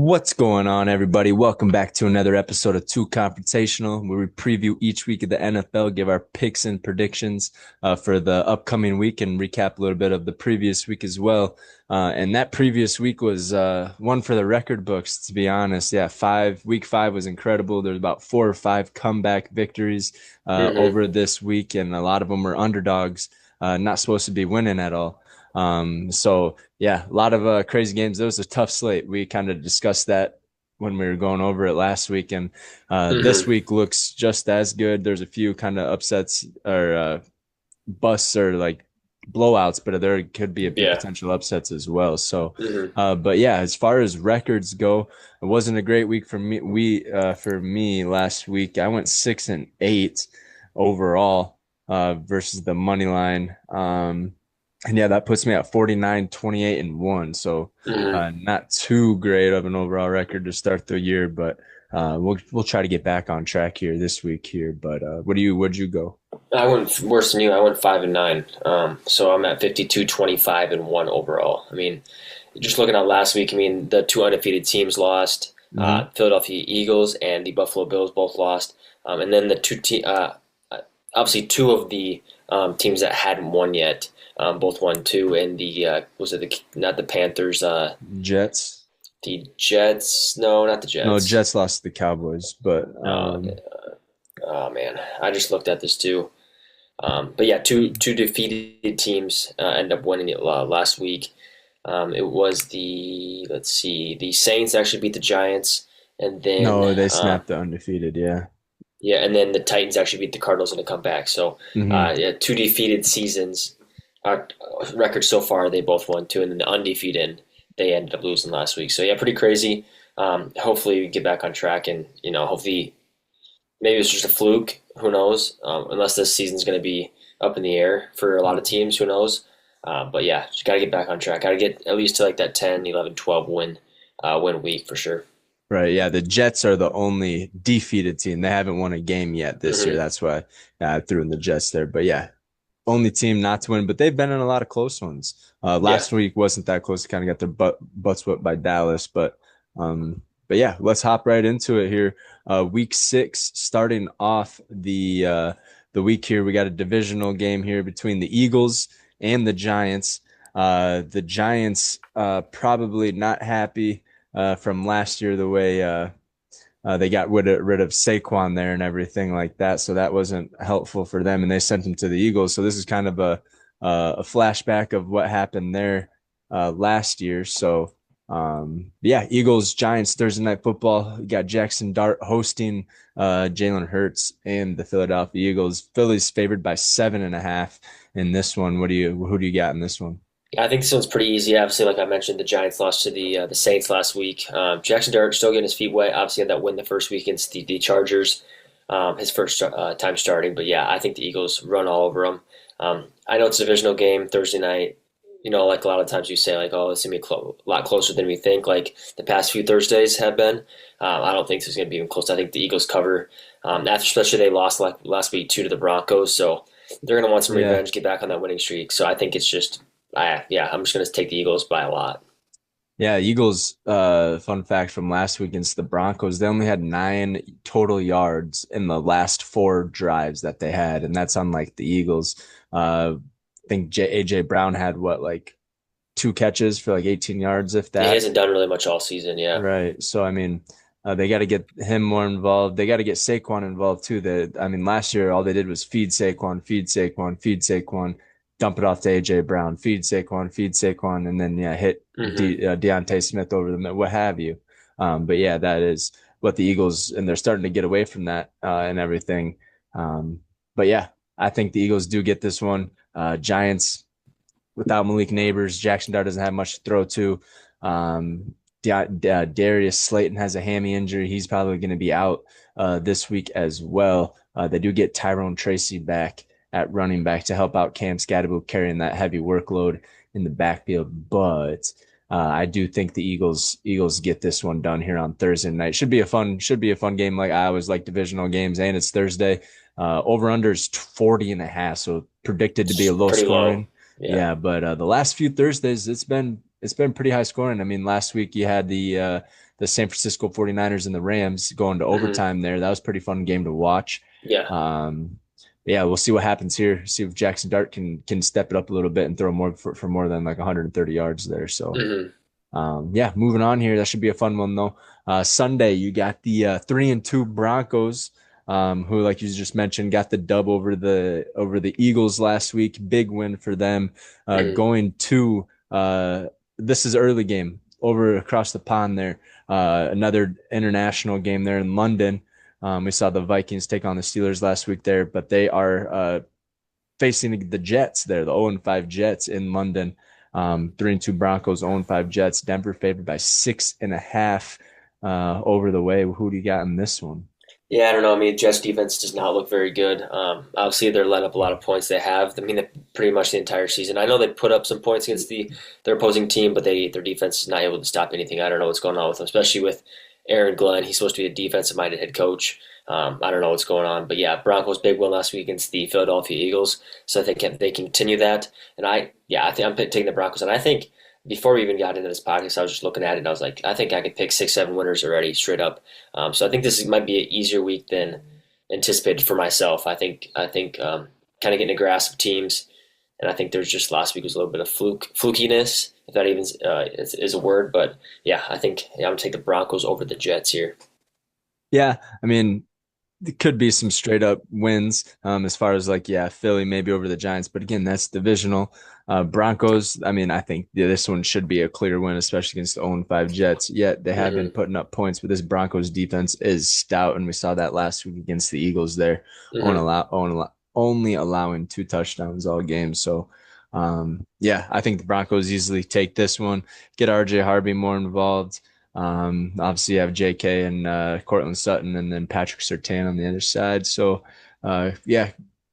What's going on, everybody? Welcome back to another episode of Two Confrontational, where we preview each week of the NFL, give our picks and predictions for the upcoming week, and recap a little bit of the previous week as well. And that previous week was one for the record books, to be honest. Yeah, week five was incredible. There's about 4 or 5 comeback victories over this week, and a lot of them were underdogs, not supposed to be winning at all. So yeah, a lot of crazy games. It was a tough slate. We kind of discussed that when we were going over it last week, and this week looks just as good. There's a few kind of upsets or busts or like blowouts, but there could be a few potential upsets as well. So, but yeah, as far as records go, it wasn't a great week for me. For me last week, I went 6-8 overall versus the money line. And yeah, that puts me at 49, 28, and 1. So not too great of an overall record to start the year, but we'll try to get back on track here this week here. But what'd you go? I went worse than you. I went 5-9. So I'm at 52, 25, and 1 overall. I mean, just looking at last week, I mean, the 2 undefeated teams lost. Philadelphia Eagles and the Buffalo Bills both lost. And then the obviously 2 of the teams that hadn't won yet both won too. And not the Panthers? Jets. The Jets? No, not the Jets. No, Jets lost to the Cowboys, but oh man, I just looked at this too. But yeah, two defeated teams end up winning it last week. It was the Saints actually beat the Giants, and then no, they snapped the undefeated. Yeah. Yeah, and then the Titans actually beat the Cardinals in a comeback. So, 2 defeated seasons. Record so far, they both won 2, and then the undefeated, they ended up losing last week. So, yeah, pretty crazy. Hopefully we get back on track, and, hopefully maybe it's just a fluke. Who knows? Unless this season's going to be up in the air for a lot of teams. Who knows? But, yeah, just got to get back on track. Got to get at least to like that 10, 11, 12 win week for sure. Right, yeah, the Jets are the only defeated team. They haven't won a game yet this year. That's why I threw in the Jets there. But yeah, only team not to win, but they've been in a lot of close ones. Last week wasn't that close. Kind of got their butts whipped by Dallas. But yeah, let's hop right into it here. Week 6, starting off the week here. We got a divisional game here between the Eagles and the Giants. The Giants probably not happy from last year, the way they got rid of Saquon there and everything like that. So that wasn't helpful for them, and they sent him to the Eagles. So this is kind of a flashback of what happened there last year. So yeah, Eagles, Giants, Thursday Night Football. You got Jackson Dart hosting Jalen Hurts and the Philadelphia Eagles. Philly's favored by 7.5 in this one. Who do you got in this one? I think this one's pretty easy. Obviously, like I mentioned, the Giants lost to the Saints last week. Jackson Dart still getting his feet wet. Obviously, had that win the first week against the Chargers, his first time starting. But yeah, I think the Eagles run all over them. I know it's a divisional game Thursday night. Like a lot of times you say, like, oh, it's going to be a lot closer than we think, like the past few Thursdays have been. I don't think this is going to be even close. I think the Eagles cover, especially they lost like last week to the Broncos. So they're going to want some revenge, get back on that winning streak. So I think it's just – I'm just going to take the Eagles by a lot. Yeah, Eagles, fun fact from last week against the Broncos, they only had 9 total yards in the last 4 drives that they had, and that's unlike the Eagles. I think A.J. Brown had, 2 catches for 18 yards, if that. Yeah, he hasn't done really much all season, yeah. Right, so, I mean, they got to get him more involved. They got to get Saquon involved, too. Last year, all they did was feed Saquon, dump it off to A.J. Brown, feed Saquon, and then, hit Deontay Smith over the middle, what have you. But, yeah, that is what the Eagles, and they're starting to get away from that and everything. But, yeah, I think the Eagles do get this one. Giants, without Malik Neighbors, Jackson Dart doesn't have much to throw to. Darius Slayton has a hammy injury. He's probably going to be out this week as well. They do get Tyrone Tracy back at running back to help out Cam Scatterbo carrying that heavy workload in the backfield. But I do think the Eagles get this one done here on Thursday night. Should be a fun game. Like I always like divisional games, and it's Thursday. Over under is 40.5, so predicted to be a low scoring. Yeah, but the last few Thursdays it's been pretty high scoring. Last week you had the the San Francisco 49ers and the Rams going to Hmm. overtime there. That was a pretty fun game to watch. Yeah. Um, yeah, we'll see what happens here. See if Jackson Dart can step it up a little bit and throw more for more than like 130 yards there. So Hmm. yeah, moving on here. That should be a fun one though. Sunday, you got the 3-2 Broncos, who, like you just mentioned, got the dub over the Eagles last week. Big win for them. Hmm. Going to this is early game over across the pond there. Another international game there in London. We saw the Vikings take on the Steelers last week there, but they are facing the Jets there, the 0-5 Jets in London. 3-2 Broncos, 0-5 Jets. Denver favored by 6.5 over the way. Who do you got in this one? Yeah, I don't know. I mean, Jets defense does not look very good. Obviously, they're letting up a lot of points. They have. I mean, pretty much the entire season. I know they put up some points against their opposing team, but their defense is not able to stop anything. I don't know what's going on with them, especially with Aaron Glenn. He's supposed to be a defensive-minded head coach. I don't know what's going on, but yeah, Broncos big win last week against the Philadelphia Eagles, so I think they continue that. And I think I'm taking the Broncos, and I think before we even got into this podcast, I was just looking at it and I was like, I think I could pick 6, 7 winners already straight up. So I think might be an easier week than anticipated for myself. I think kind of getting a grasp of teams, and I think there's just last week was a little bit of flukiness, if that even is a word. But yeah, I'm gonna take the Broncos over the Jets here. Yeah, I mean, it could be some straight up wins as far as like, yeah, Philly maybe over the Giants. But again, that's divisional. Broncos, I mean, I think this one should be a clear win, especially against the 0-5 Jets. Yet they have been Hmm. putting up points, but this Broncos defense is stout. And we saw that last week against the Eagles there, Hmm. only allowing 2 touchdowns all game. So, yeah, I think the Broncos easily take this one, get RJ Harvey more involved. Obviously, you have JK and Cortland Sutton, and then Patrick Surtain on the other side. So, yeah,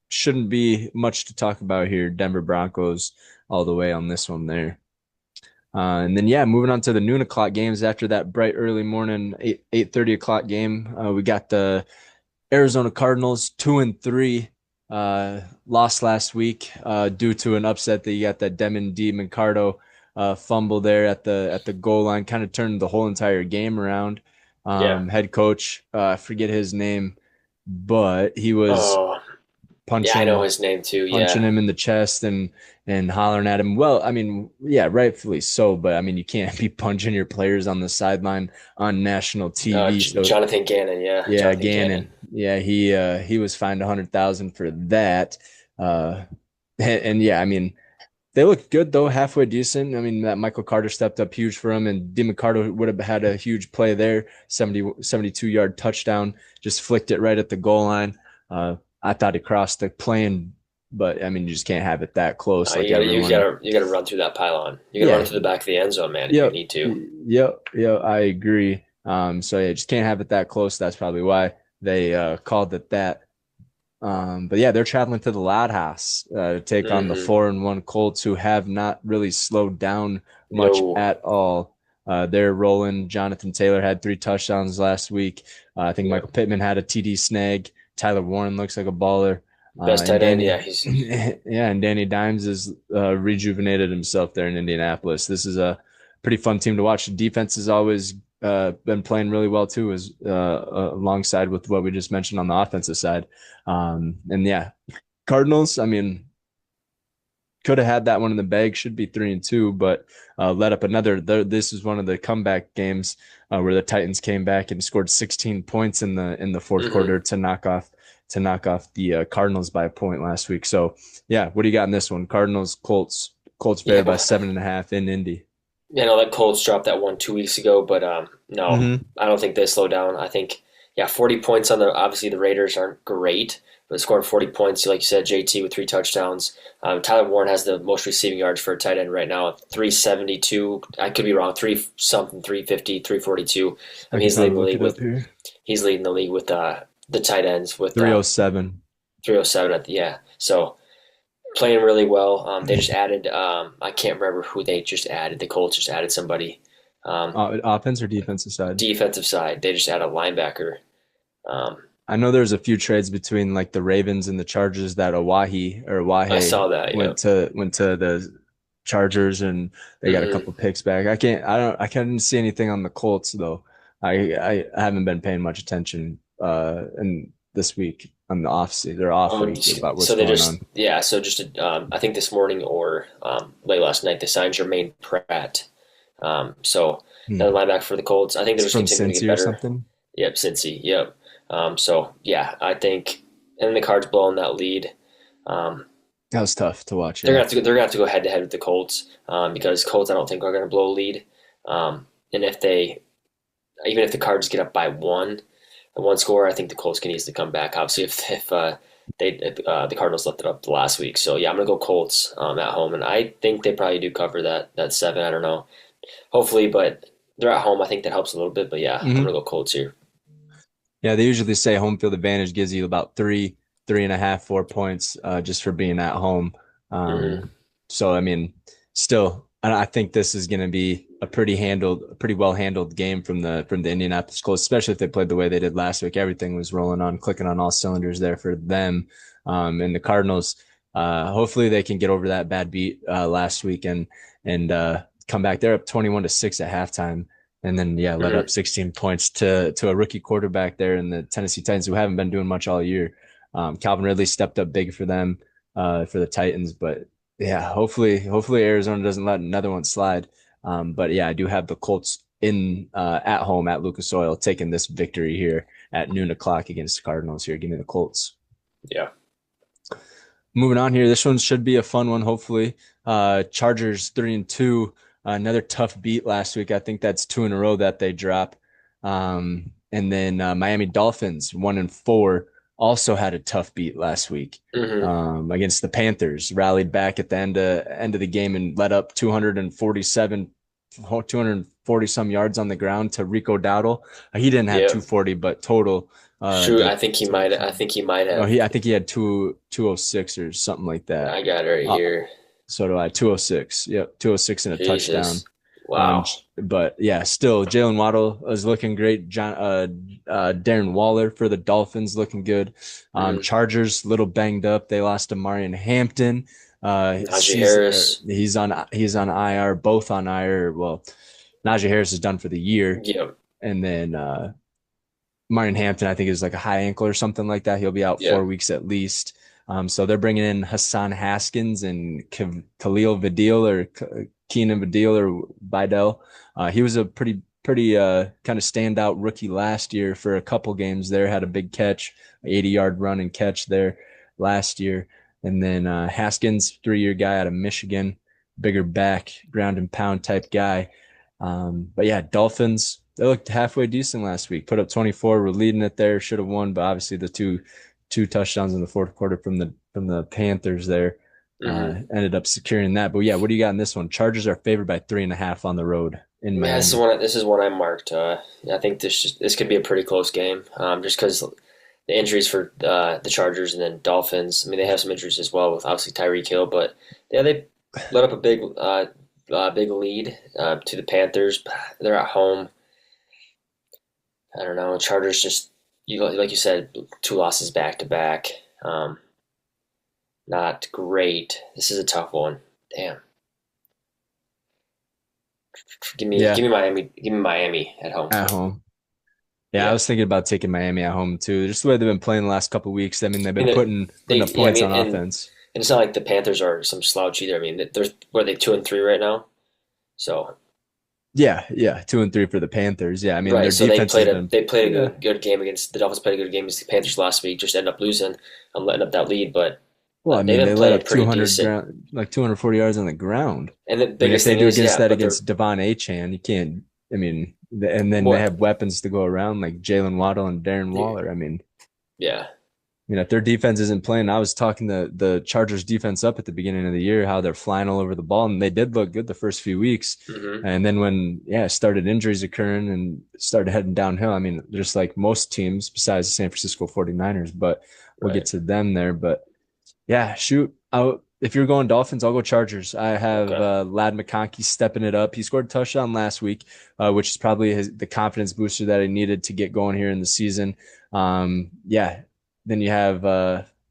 shouldn't be much to talk about here. Denver Broncos all the way on this one there. And then yeah, moving on to the noon o'clock games after that bright early morning 8:30 o'clock game. We got the Arizona Cardinals 2-3. Lost last week due to an upset that you got that Demon D. Mancardo fumble there at the goal line, kind of turned the whole entire game around. Yeah. Head coach, I forget his name, but he was Oh, yeah, I know punching his name too. punching Yeah. him in the chest and hollering at him. Well, I mean, yeah, rightfully so, but I mean, you can't be punching your players on the sideline on national TV. So Jonathan Gannon. Yeah, yeah, Jonathan Gannon. Gannon. Yeah, he was fined 100,000 for that. Uh, and yeah, I mean, they looked good though, halfway decent. I mean, that Michael Carter stepped up huge for him, and DiMcCardo would have had a huge play there, 72-yard touchdown, just flicked it right at the goal line. I thought he crossed the plane, but I mean, you just can't have it that close like everyone. You gotta run through that pylon. You gotta run Yeah, through the back of the end zone, man, if you yep, need to. yep, I agree. So yeah, just can't have it that close. That's probably why they called it that. But yeah, they're traveling to the Loud House to take on the Hmm. 4-1 Colts, who have not really slowed down much No. at all. They're rolling. Jonathan Taylor had 3 touchdowns last week. I think Yeah. Michael Pittman had a TD snag. Tyler Warren looks like a baller. Best And tight end. Danny, Yeah, he's yeah, and Danny Dimes has rejuvenated himself there in Indianapolis. This is a pretty fun team to watch. The defense has always been playing really well too, as alongside with what we just mentioned on the offensive side. And yeah, Cardinals, I mean, could have had that one in the bag, should be 3-2, but let up another. This is one of the comeback games where the Titans came back and scored 16 points in the fourth hmm quarter to knock off the Cardinals by a point last week. So yeah, what do you got in this one? Cardinals, Colts yeah, favored by but 7.5 in Indy. you know that Colts dropped that one 2 weeks ago, but no, Mm-hmm. I don't think they slow down. I think 40 points on the obviously the Raiders aren't great, but scoring 40 points, like you said, JT with 3 touchdowns. Tyler Warren has the most receiving yards for a tight end right now, 372. I could be wrong, three something, 350, 342. I I mean, can probably look it up here. he's leading the league with the tight ends with 307. 307 at the yeah. So playing really well. They just added. I can't remember who they just added. The Colts just added somebody. Um, Offense or defensive side? Defensive side, they just added a linebacker. Um, I know there's a few trades between like the Ravens and the Chargers that I Owahe saw that. Yeah. went to the Chargers and they got a Hmm. couple picks back. I can't see anything on the Colts though. I haven't been paying much attention in this week on the off week about what's So they going just on. yeah. So just I think this morning or late last night they signed Jermaine Pratt. So another Hmm. linebacker for the Colts. I think they're It's just from continuing to get Cincy or better. something. Yep, Cincy. Yep. So yeah, I think, and then the Cards blowing that lead. Um, That was tough to watch. Yeah. they're gonna have to go head to head with the Colts because Colts I don't think are gonna blow a lead. And if they even if the Cards get up by one score, I think the Colts can easily come back. Obviously, if the Cardinals left it up last week, so yeah, I'm gonna go Colts at home, and I think they probably do cover that seven. I don't know, hopefully, but they're at home. I think that helps a little bit, but yeah, I'm gonna Hmm. go Colts here. Yeah, they usually say home field advantage gives you about 3.5, 4 points just for being at home. Hmm. Um, so I mean, still, I think this is going to be a pretty well handled game from the Indianapolis Colts, especially if they played the way they did last week. Everything was rolling on, clicking on all cylinders there for them. And the Cardinals, hopefully they can get over that bad beat last week and come back. They're up 21-6 at halftime and then yeah, let up Hmm. 16 points to a rookie quarterback there in the Tennessee Titans who haven't been doing much all year. Calvin Ridley stepped up big for them for the Titans, but yeah, hopefully Arizona doesn't let another one slide. But yeah, I do have the Colts in at home at Lucas Oil taking this victory here at noon o'clock against the Cardinals here. Give me the Colts. Yeah. Moving on here, this one should be a fun one. Hopefully, Chargers 3-2. Another tough beat last week. I think that's two in a row that they drop. And then Miami Dolphins 1-4 also had a tough beat last week Hmm. against the Panthers. Rallied back at the end of the game and led up 240 some yards on the ground to Rico Dowdle. He didn't have Yep. 240, but total Shoot, the I think he might no, have. I think he had 206 or something like that. I got it right Uh, here. so do I. 206. Yep, 206 and a touchdown. Jesus. Wow. But yeah, still Jalen Waddle is looking great. Darren Waller for the Dolphins looking good. Hmm. Chargers little banged up. They lost to Marion Hampton. Najee Harris. He's on IR, both on IR. Well, Najee Harris is done for the year, Yep. and then Martin Hampton, I think, is like a high ankle or something like that. He'll be out Yep. 4 weeks at least. So they're bringing in Hassan Haskins and Khalil Vidal or Keenan Vidal or Vidal. He was a pretty kind of standout rookie last year for a couple games there. Had a big catch, 80-yard run and catch there last year. And then Haskins, 3-year guy out of Michigan, bigger back, ground and pound type guy. But yeah, Dolphins, they looked halfway decent last week. Put up 24, were leading it there, should have won, but obviously the two touchdowns in the fourth quarter from the Panthers there Hmm. ended up securing that. But yeah, what do you got in this one? Chargers are favored by 3.5 on the road in Yeah, Miami. this is one I marked. I think this could be a pretty close game. Just because the injuries for the Chargers and then Dolphins. I mean, they have some injuries as well with obviously Tyreek Hill, but yeah, they let up a big lead to the Panthers. They're at home. I don't know. Chargers just like you said, two losses back to back. Um, Not great. This is a tough one. Damn. Yeah, Give me Miami at home. at home. Yeah, I Yeah. was thinking about taking Miami at home too. Just the way they've been playing the last couple of weeks. I mean, they've I been mean, putting up yeah, I points mean, on offense. and it's not like the Panthers are some slouch either. I mean, they're were they 2-3 right now? So Yeah, yeah, 2-3 for the Panthers. Yeah, I mean right, their so defense has been they played a yeah. good game against the Dolphins. Played a good game against the Panthers last week. Just end up losing and letting up that lead, but Well, I they've mean been they let playing up pretty 200 decent. ground like 240 yards on the ground. And the I mean, if biggest they thing do is, against yeah, that but they're against Devon Achan, you can't. I mean, and then they what? have weapons to go around like Jalen Waddle and Darren Waller. I mean, Yeah. if their defense isn't playing, I was talking the Chargers defense up at the beginning of the year, how they're flying all over the ball, and they did look good the first few weeks. Hmm. And then when started injuries occurring and started heading downhill. I mean, just like most teams besides the San Francisco 49ers, but we'll get Right. to them there. But yeah, shoot. If you're going Dolphins, I'll go Chargers. I have Okay. Lad McConkey stepping it up. He scored a touchdown last week, which is probably the confidence booster that he needed to get going here in the season. Yeah. Then you have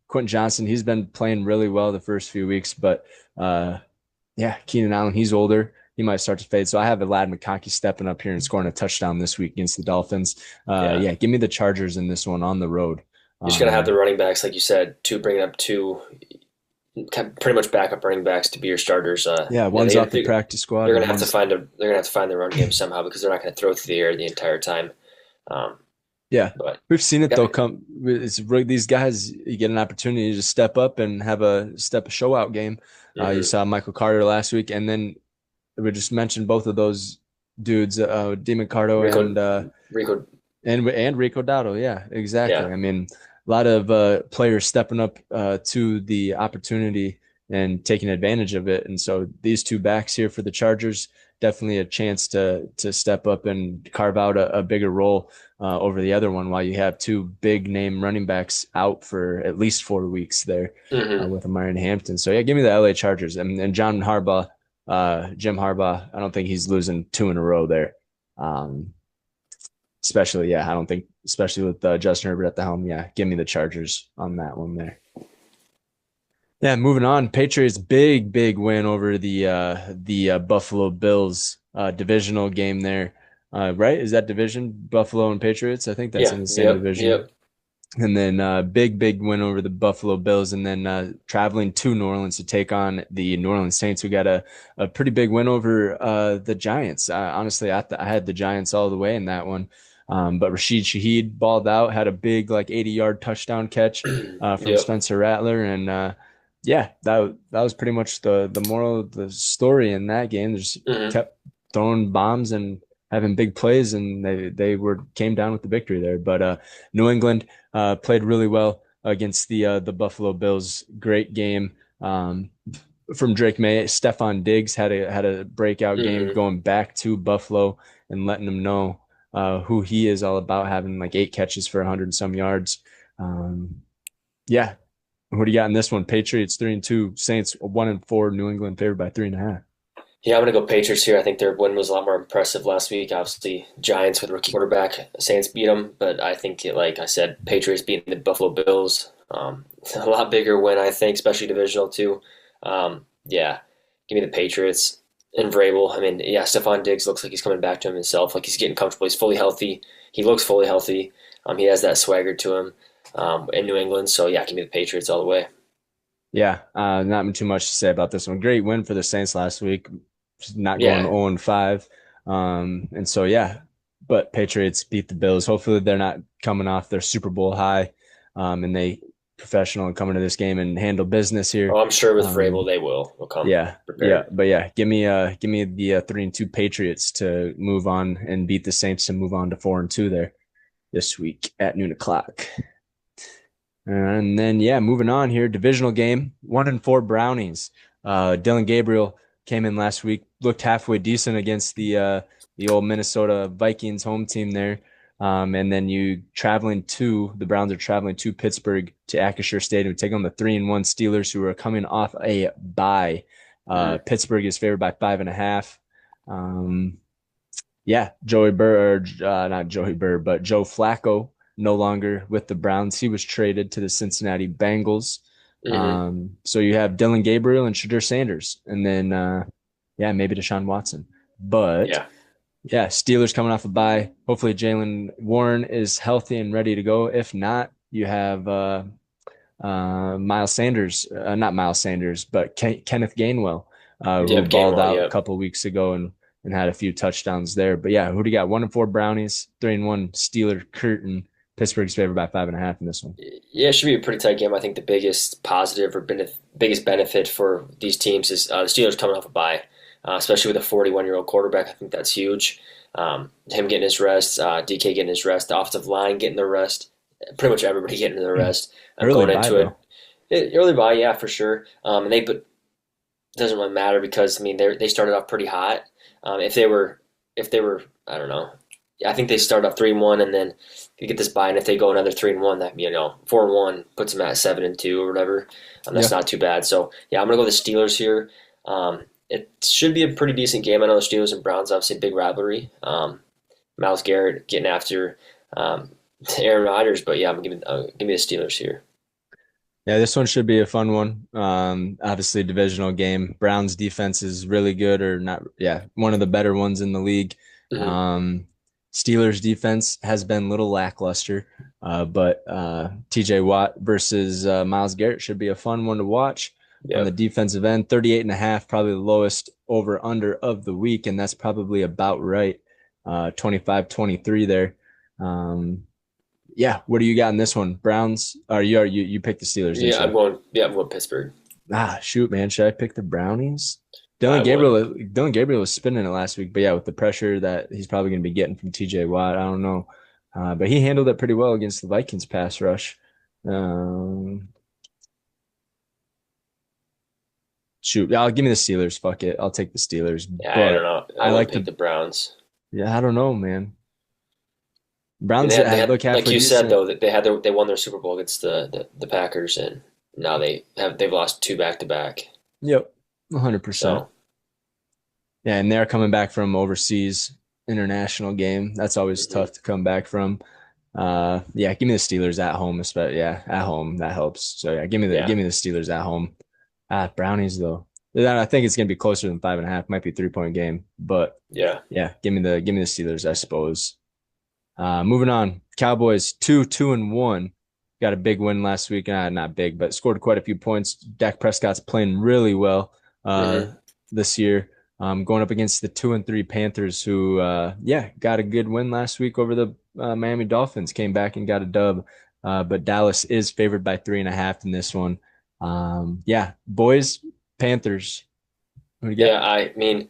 Quentin Johnson. He's been playing really well the first few weeks, but yeah, Keenan Allen, he's older. he might start to fade. So I have Vlad McConkey stepping up here and scoring a touchdown this week against the Dolphins. Yeah. Yeah, give me the Chargers in this one on the road. You're just gonna have the Um, running backs, like you said, to bring up two pretty much backup running backs to be your starters. yeah, Yeah, one's off the practice squad they're and gonna have to one's find the run game somehow because they're not gonna throw through the air the entire time. Um, yeah. but We've seen it yeah, though. These guys. You get an opportunity to step up and have a show out game. You hmm saw Michael Carter last week, and then we just mentioned both of those dudes, Demon Cardo Rico, Rico, and Rico Dowdle. Yeah, exactly. yeah, I mean, a lot of players stepping up to the opportunity and taking advantage of it. And so these two backs here for the Chargers, definitely a chance to step up and carve out a bigger role over the other one, while you have two big name running backs out for at least 4 weeks there hmm with Amari and Hampton. So yeah, give me the LA Chargers and John Harbaugh, Jim Harbaugh. I don't think he's losing two in a row there. Um, Especially, yeah, I don't think, especially with Justin Herbert at the helm. Yeah, give me the Chargers on that one there. Yeah, moving on. Patriots big win over the Buffalo Bills divisional game there. Right? Is that division Buffalo and Patriots? I think that's yeah, in the same yep, division. yep. And then big win over the Buffalo Bills, and then traveling to New Orleans to take on the New Orleans Saints, who got a pretty big win over the Giants. Honestly, I had the Giants all the way in that one. But Rashid Shaheed balled out, had a big like 80-yard touchdown catch from Yep. Spencer Rattler, and yeah, that was pretty much the moral of the story in that game. They just hmm kept throwing bombs and having big plays, and they were came down with the victory there. But New England played really well against the Buffalo Bills. Great game from Drake May. Stephon Diggs had a breakout game hmm going back to Buffalo and letting them know who he is all about, having like 8 catches for 100 and some yards. Yeah, what do you got in this one? Patriots 3-2, Saints 1-4, New England favored by 3.5. Yeah, I'm gonna go Patriots here. I think their win was a lot more impressive last week. Obviously, Giants with rookie quarterback, Saints beat them, but I think, like I said, Patriots beating the Buffalo Bills, a lot bigger win. I think, especially divisional too. Yeah, give me the Patriots and Vrabel. I mean, yeah, Stephon Diggs looks like he's coming back to himself. Like he's getting comfortable. He's fully healthy. He looks fully healthy. He has that swagger to him in New England. So yeah, give me the Patriots all the way. Yeah, not too much to say about this one. Great win for the Saints last week, just not going Yeah, 0-5. And so, yeah, but Patriots beat the Bills. Hopefully, they're not coming off their Super Bowl high and they professional and coming to this game and handle business here. I'm sure with Vrabel Um, they will. They'll come yeah, yeah, prepared. but yeah, give me the 3-2 Patriots to move on and beat the Saints to move on to 4-2 there this week at noon o'clock. And then, yeah, moving on here, divisional game, 1-4 Brownies. Dylan Gabriel came in last week, looked halfway decent against the old Minnesota Vikings home team there. And then the Browns are traveling to Pittsburgh to Acrisure Stadium to take on the 3-1 Steelers, who are coming off a bye. Mm-hmm. Pittsburgh is favored by 5.5. Um, yeah, Joey Burr, not Joey Burr, but Joe Flacco, no longer with the Browns. He was traded to the Cincinnati Bengals. Mm-hmm. So you have Dylan Gabriel and Shadur Sanders, and then yeah, maybe Deshaun Watson. But Yeah. yeah, Steelers coming off a bye. Hopefully Jalen Warren is healthy and ready to go. If not, you have Miles Sanders, not Miles Sanders, but Kenneth Gainwell, who Yep. balled Gainwell. out a Yep. couple weeks ago and had a few touchdowns there. But yeah, who do you got? 1-4 Brownies, 3-1 Steeler Curtain. Pittsburgh's favored by 5.5 in this one. Yeah, it should be a pretty tight game. I think the biggest positive or biggest benefit for these teams is the Steelers coming off a bye, especially with a 41-year-old quarterback. I think that's huge. Him getting his rest, DK getting his rest, the offensive line getting their rest, pretty much everybody getting their rest. Early Going bye into though. early bye, yeah, for sure. And but doesn't really matter because I mean they started off pretty hot. If they were I don't know. I think they start off 3-1 and then you get this bye, and if they go another 3-1, that 4-1 puts them at 7-2 or whatever. That's Yeah. not too bad. So yeah, I'm gonna go with the Steelers here. It should be a pretty decent game. I know the Steelers and Browns obviously a big rivalry. Myles Garrett getting after um, Aaron Rodgers, but yeah, give me the Steelers here. Yeah, this one should be a fun one. Obviously, divisional game. Browns defense is really good, or not? Yeah, one of the better ones in the league. Hmm. Um, Steelers defense has been a little lackluster, but TJ Watt versus Myles Garrett should be a fun one to watch. On the Yep. defensive end, 38 and a half, probably the lowest over under of the week, and that's probably about right. 25-23 there. Um, yeah, what do you got in this one? Browns? Or you picked the Steelers, didn't Yeah, you? I'm going. Yeah, I'm going Pittsburgh. Ah, shoot, man. Should I pick the Brownies? I would. Dylan Gabriel was spinning it last week, but yeah, with the pressure that he's probably going to be getting from TJ Watt, I don't know. But he handled it pretty well against the Vikings pass rush. Um, shoot, I'll give me the Steelers. Fuck it, I'll take the Steelers. Yeah, I don't But know. I I wouldn't like pick the the Browns. yeah, I don't know, man. I mean, Browns look like halfway you said decent. though, that they won their Super Bowl against the Packers, and now they've lost two back to back. Yep, 100%. So Yeah, and they're coming back from overseas international game. That's always mhm. tough to come back from. Yeah, give me the Steelers at home, especially yeah, at home. That helps. So yeah, Yeah, give me the Steelers at home. Brownies though. I think it's gonna be closer than 5.5. Might be 3 point game, but yeah, yeah, give me the Steelers, I suppose. Moving on, Cowboys 2-1. Got a big win last week. Not big, but scored quite a few points. Dak Prescott's playing really well hmm, this year. Going up against the 2-3 Panthers, who yeah got a good win last week over the Miami Dolphins. Came back and got a dub, but Dallas is favored by 3.5 in this one. Yeah, boys, Panthers. What do you yeah. get? I mean,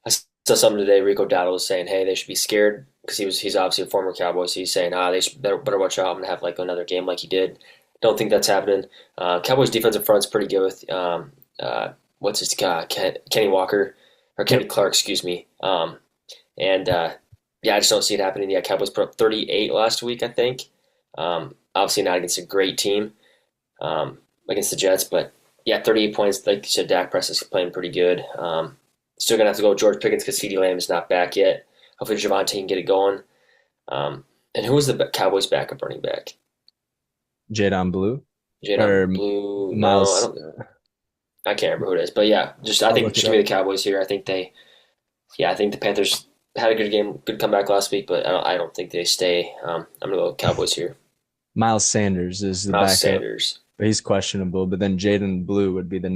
I saw something today. Rico Dowdle was saying, "Hey, they should be scared," because he's obviously a former Cowboy. So he's saying, they should better watch out. I'm gonna have like another game like he did. Don't think that's happening. Cowboys defensive front's pretty good with what's his guy, Kenny Walker or Kenny Yep. Clark, excuse me. And yeah, I just don't see it happening. Yeah, Cowboys put up 38 last week, I think. Obviously not against a great team, against the Jets, but yeah, 38 points. Like you said, Dak Prescott's playing pretty good. Still gonna have to go with George Pickens because CeeDee Lamb is not back yet. Hopefully Javonte can get it going. And who was the Cowboys' backup running back? Jadon Blue Jadon or Blue? No, I Miles. don't. I can't remember who it is. But yeah, just I I'll think look it just give me up. the Cowboys here. I think they. Yeah, I think the Panthers had a good game, good comeback last week, but I don't think they stay. I'm gonna go with Cowboys here. Miles Sanders is the Miles backup, Sanders. but he's questionable. But then Jaden Blue would be the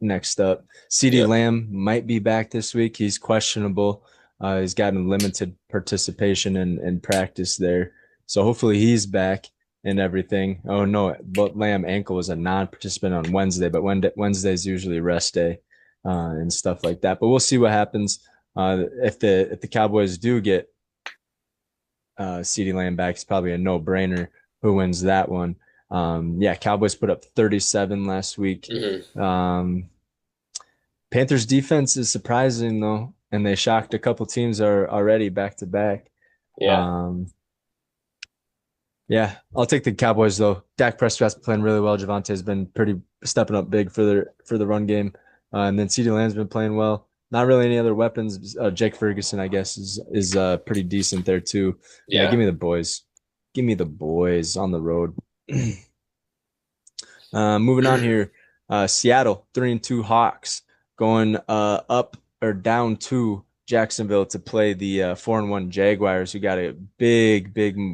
next up. CeeDee Yep. Lamb might be back this week. He's questionable. He's gotten limited participation in practice there. So hopefully he's back and everything. Oh no, but Lamb ankle was a non-participant on Wednesday, but Wednesday is usually rest day and stuff like that. But we'll see what happens. If the Cowboys do get CeeDee Lamb back, it's probably a no-brainer who wins that one. Yeah, Cowboys put up 37 last week. Hmm. Um, Panthers defense is surprising though, and they shocked a couple teams are already back to back. Yeah. Um, yeah, I'll take the Cowboys though. Dak Prescott's playing really well. Javante has been pretty stepping up big for the run game, and then CeeDee Lamb's been playing well. Not really any other weapons. Jake Ferguson, I guess, is pretty decent there too. Yeah, give Yeah. me the boys. Give me the boys on the road. Moving on here, Seattle 3-2 Hawks going up or down to Jacksonville to play the 4-1 Jaguars, who got a big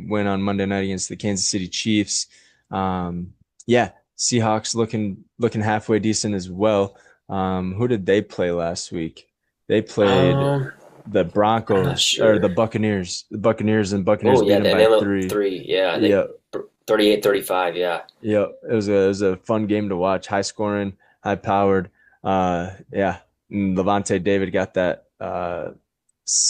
win on Monday night against the Kansas City Chiefs. Um, yeah, Seahawks looking halfway decent as well. Who did they play last week? They played Um, the I'm not Broncos or sure. The Buccaneers, and Buccaneers Oh beat yeah, them and by they only three. three. Yeah, I think Yeah, 38-35. Yeah. yeah, it was a fun game to watch. High scoring, high powered. Yeah, and Levante David got that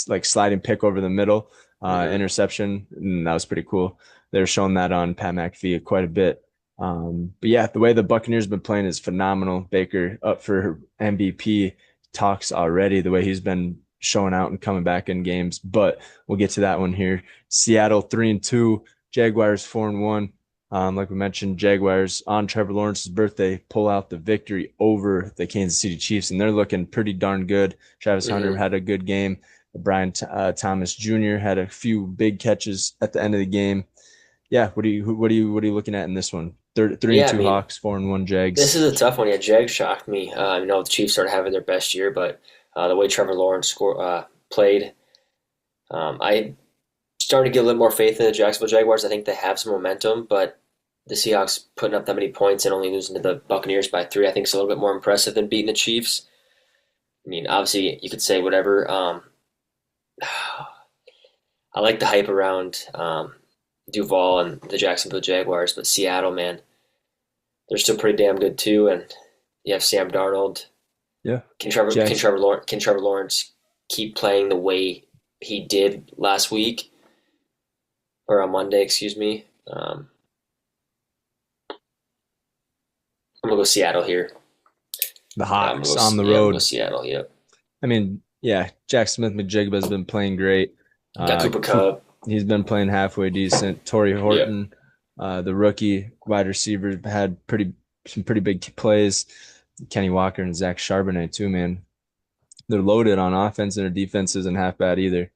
like sliding pick over the middle, Hmm. interception, and that was pretty cool. They were showing that on Pat McAfee quite a bit. But yeah, the way the Buccaneers been playing is phenomenal. Baker up for MVP talks already. The way he's been showing out and coming back in games, but we'll get to that one here. Seattle 3-2, Jaguars 4-1. Like we mentioned, Jaguars on Trevor Lawrence's birthday pull out the victory over the Kansas City Chiefs, and they're looking pretty darn good. Travis Hunter Hmm. had a good game. Brian Thomas Jr. had a few big catches at the end of the game. Yeah, what are you looking at in this one? Three and Yeah, I two mean, Hawks, 4-1 this is Jags. a tough one. Yeah, Jag shocked me. The Chiefs started having their best year, but the way Trevor Lawrence played, I starting to get a little more faith in the Jacksonville Jaguars. I think they have some momentum, but the Seahawks putting up that many points and only losing to the Buccaneers by 3, I think is a little bit more impressive than beating the Chiefs. I mean, obviously, you could say whatever. I like the hype around Duval and the Jacksonville Jaguars, but Seattle, man, they're still pretty damn good too. And you have Sam Darnold. Yeah, Can Trevor can Jags. Trevor Lawrence, can Trevor Lawrence keep playing the way he did last week or on Monday? Excuse me. I'm gonna go Seattle here. The I'm gonna Hawks go. on the Yeah, I'm gonna go road. Seattle. Yep. I mean, yeah, Jack Smith-Njigba has been playing great. Got Cooper Coop, Cup. he's been playing halfway decent. Torrey Yep. Horton, the rookie wide receiver, had some pretty big plays. Kenny Walker and Zach Charbonnet too, man. They're loaded on offense, and their defense isn't half bad either.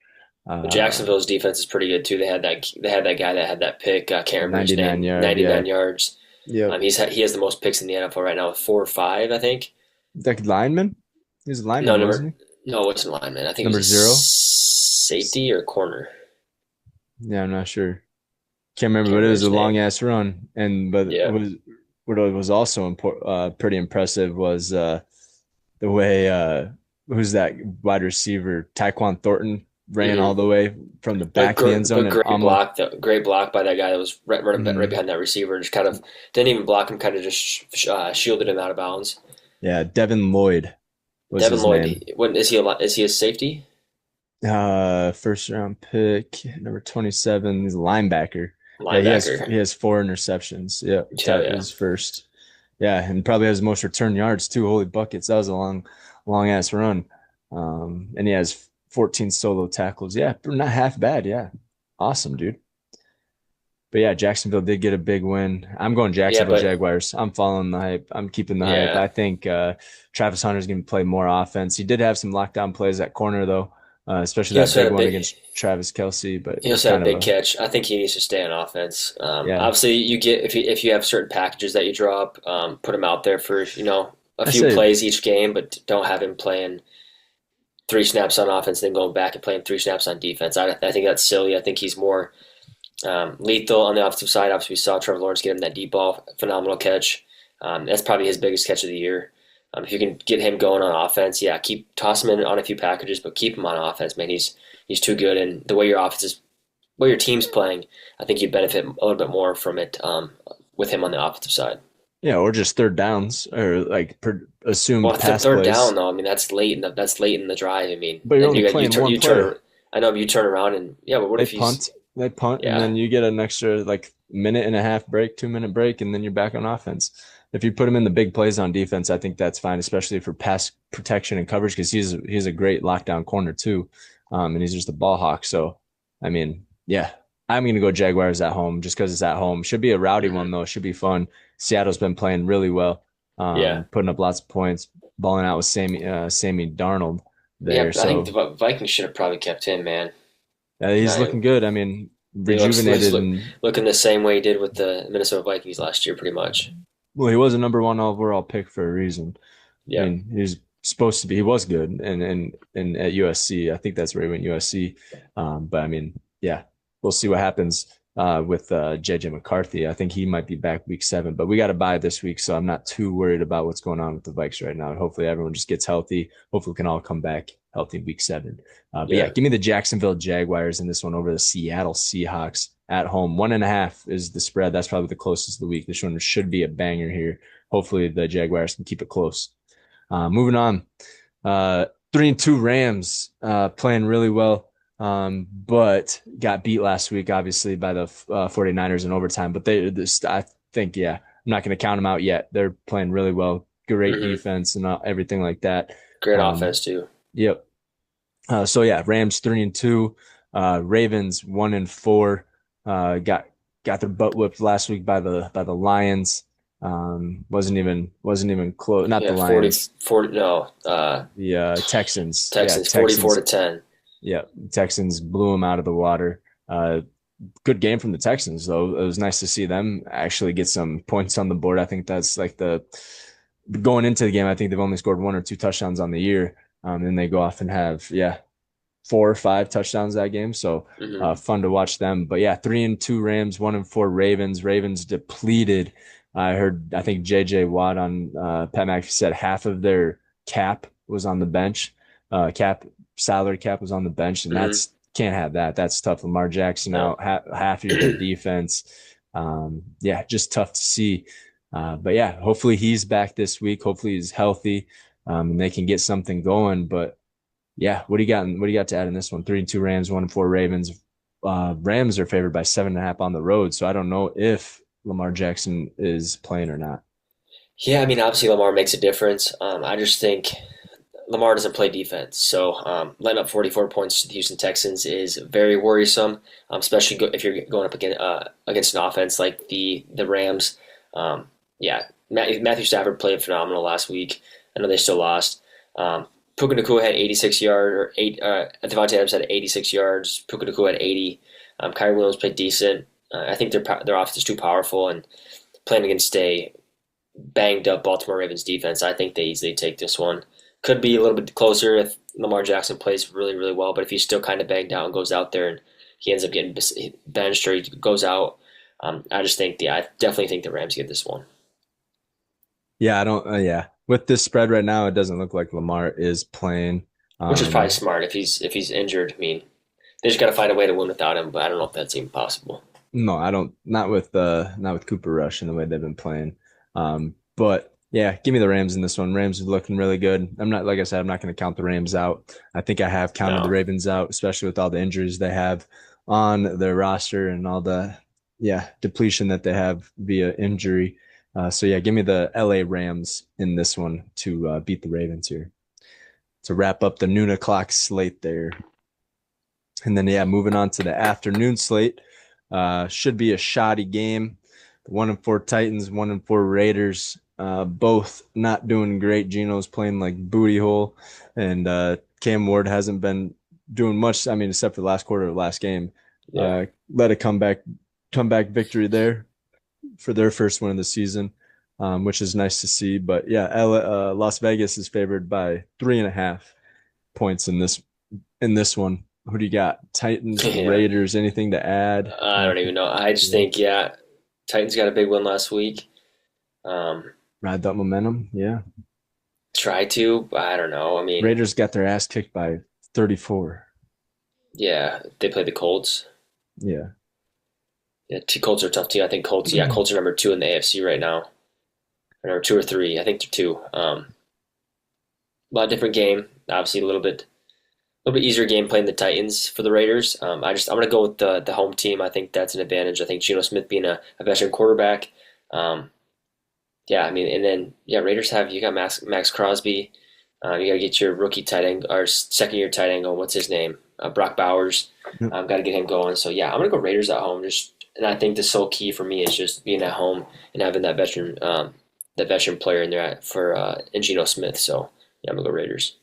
But Uh, Jacksonville's defense is pretty good too. They had that guy that had that pick. I can't remember his 99 name. yard, yeah. 99 yards. Yep. He has the most picks in the NFL right now with 4 or 5, I think. That lineman? He's a No, lineman, number wasn't no, what's the lineman? I he? think it was Number a zero? safety or corner. Yeah, I'm not sure. Can't remember, Can't but it remember was a his long name. ass run. And but Yeah. what was also pretty impressive was the way who's that wide receiver Tyquan Thornton ran all hmm the way from the But back of the end zone and great almost block, great block by that guy that was right mhm. behind that receiver. Just kind of didn't even block him. Kind of just shielded him out of bounds. Yeah, Devin Lloyd was Devin his name. Lloyd, what is he? Is he a safety? First round pick, number 27. He's a linebacker. Yeah, Linebacker. he has 4 interceptions. Yeah, Yeah, that yeah. was first. Yeah, and probably has the most return yards too. Holy buckets. That was a long ass run. And he has 14 solo tackles. Yeah, not half bad. Yeah. Awesome, dude. But yeah, Jacksonville did get a big win. I'm going Yeah, Jacksonville but Jaguars. I'm following the hype. I'm keeping the hype. yeah. I think Travis Hunter's going to play more offense. He did have some lockdown plays at corner though, especially He that also big had a one big. against Travis Kelsey. But He it's also had kind a of big a catch. I think he needs to stay on offense. yeah. Obviously, you get if you have certain packages that you drop, put him out there for a I few say plays each game, but don't have him playing 3 snaps on offense, then going back and playing 3 snaps on defense. I think that's silly. I think he's more lethal on the offensive side. Obviously, we saw Trevor Lawrence get him that deep ball, phenomenal catch. That's probably his biggest catch of the year. If you can get him going on offense, yeah, keep toss him in on a few packages, but keep him on offense, man. He's too good, and the way your team's playing, I think you'd benefit a little bit more from it with him on the offensive side. yeah, or just third downs or like Well, assumed pass third down plays. though, I mean that's late in the drive. I mean, But you're and only playing one you play. turn. I know, but you turn around and yeah, but what They if he's punt, they punt, and yeah. then you get an extra like minute and a half break, 2 minute break, and then you're back on offense. If you put him in the big plays on defense, I think that's fine, especially for pass protection and coverage because he's a great lockdown corner too, and he's just a ball hawk. So, I mean, yeah, I'm gonna go Jaguars at home just because it's at home. Should be a rowdy hmm one though. Should be fun. Seattle's been playing really well, Yeah. putting up lots of points, balling out with Sammy Darnold Yeah, there. I think So the Vikings should have probably kept him, man. he's I, looking good. I mean, he looks rejuvenated and looking the same way he did with the Minnesota Vikings last year, pretty much. well, he was a number one overall pick for a reason. I Yeah, mean, he was supposed to be. He was good, and at USC, I think that's where he went USC. But I mean, yeah, we'll see what happens with JJ McCarthy. I think he might be back week 7, but we got to bye this week, so I'm not too worried about what's going on with the Vikes right now. Hopefully, everyone just gets healthy. Hopefully, we can all come back healthy week 7. But yeah, yeah, give me the Jacksonville Jaguars in this one over the Seattle Seahawks at home. 1.5 is the spread. That's probably the closest of the week. This one should be a banger here. Hopefully, the Jaguars can keep it close. Moving on. 3-2 Rams playing really well, but got beat last week, obviously, by the 49ers in overtime. But I think, yeah, I'm not going to count them out yet. They're playing really well. Great hmm defense and everything like that. great Um, offense too. yep. So yeah, Rams 3-2, Ravens 1-4. Got their butt whipped last week by the Lions. Wasn't even close. Not the Yeah, 40, Lions, 40 no, the Texans. Yeah, Texans 44 Texans. to 10. Yeah, Texans blew them out of the water. good game from the Texans, though. It was nice to see them actually get some points on the board. I think that's like the going into the game. I think they've only scored one or two touchdowns on the year, and they go off and have four or five touchdowns that game. So Hmm. fun to watch them. But yeah, 3-2 Rams, 1-4 Ravens. Ravens depleted. I think JJ Watt on Pat McAfee said half of their cap was on the bench. Salary cap was on the bench, and Hmm. that's can't have that. That's tough. Lamar Jackson No. out, half of your defense. Yeah, just tough to see. But yeah, hopefully he's back this week. Hopefully he's healthy, and they can get something going. But yeah, what do you got? What do you got to add in this one? 3-2 Rams, 1-4 Ravens. Rams are favored by 7.5 on the road, so I don't know if Lamar Jackson is playing or not. Yeah, I mean, obviously Lamar makes a difference. I just think Lamar doesn't play defense, so letting up 44 points to the Houston Texans is very worrisome, especially if you're going up against an offense like the Rams. Um, yeah, Matthew Stafford played phenomenal last week. I know they still lost. Puka Nacua had 86 yards, or Devontae Adams had 86 yards. Puka Nacua had 80. Kyrie Williams played decent. I think their offense is too powerful, and playing against a banged up Baltimore Ravens defense, I think they easily take this one. Could be a little bit closer if Lamar Jackson plays really, really well, but if he's still kind of banged out and goes out there and he ends up getting benched or he goes out, I just think, I definitely think the Rams get this one, Yeah, I don't. Yeah, with this spread right now, it doesn't look like Lamar is playing. which is probably Um, smart if he's injured. I mean, they just got to find a way to win without him, but I don't know if that's even possible. No, I don't. Not with Cooper Rush and the way they've been playing. But yeah, give me the Rams in this one. Rams are looking really good. I'm not like I said. I'm not going to count the Rams out. I think I have counted the No. Ravens out, especially with all the injuries they have on their roster and all the depletion that they have via injury. So yeah, give me the LA Rams in this one to beat the Ravens here to wrap up the noon o'clock slate there. And then, yeah, moving on to the afternoon slate. Should be a shoddy game. 1-4 Titans, 1-4 Raiders. Both not doing great. Geno's playing like booty hole, and Cam Ward hasn't been doing much. I mean, except for the last quarter of the last game. Yeah. Let a comeback victory there for their first win of the season, which is nice to see. But yeah, Las Vegas is favored by 3.5 points in this one. Who do you got? Titans, Yeah. Raiders, anything to add? I don't even know. I just think, yeah, Titans got a big win last week. Um, Ride that momentum. Yeah. Try to, but I don't know. I mean, Raiders got their ass kicked by 34. yeah, they play the Colts. Yeah. Yeah, Colts are a tough team. I think Colts. Yeah, Colts are number two in the AFC right now. Or number two or three. I think they're two. A lot different game. Obviously, a little bit easier game playing the Titans for the Raiders. I'm gonna go with the home team. I think that's an advantage. I think Geno Smith being a veteran quarterback. Um, yeah, I mean, and then yeah, Raiders have you got Max Crosby. You got to get your rookie tight end or second year tight end going. What's his name? Brock Bowers. Yep. Got to get him going. So yeah, I'm gonna go Raiders at home. And I think the sole key for me is just being at home and having that veteran player in there for and Geno Smith. So yeah, I'm gonna go Raiders.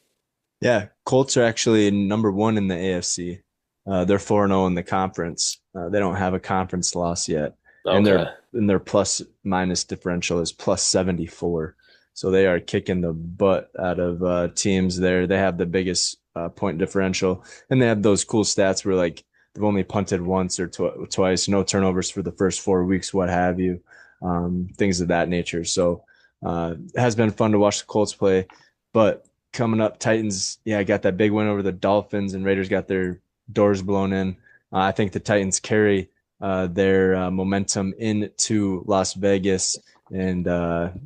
Yeah. Colts are actually number one in the AFC. They're 4-0 in the conference. They don't have a conference loss yet. And Okay. their plus minus differential is plus 74. So they are kicking the butt out of teams there. They have the biggest point differential, and they have those cool stats where like they've only punted once or twice, no turnovers for the first 4 weeks, what have you, things of that nature. So it has been fun to watch the Colts play. But coming up, Titans, yeah, got that big win over the Dolphins, and Raiders got their doors blown in. I think the Titans carry their momentum into Las Vegas and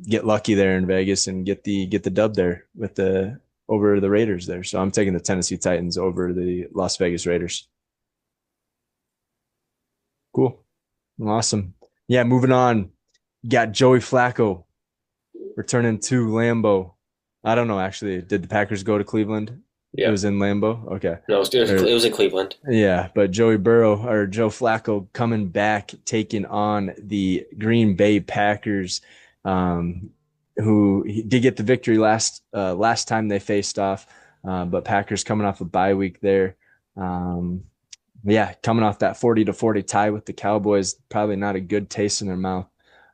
get lucky there in Vegas and get the dub there with the over the Raiders there. So I'm taking the Tennessee Titans over the Las Vegas Raiders. Cool. Awesome. Yeah, moving on. You got Joey Flacco returning to Lambeau. I don't know actually. Did the Packers go to Cleveland? It Yeah. was in Lambeau. Okay. No, it was in Cleveland. Yeah, but Joe Flacco coming back, taking on the Green Bay Packers, um, who did get the victory last time they faced off, but Packers coming off a bye week there. Um, Yeah, coming off that 40-40 tie with the Cowboys, probably not a good taste in their mouth.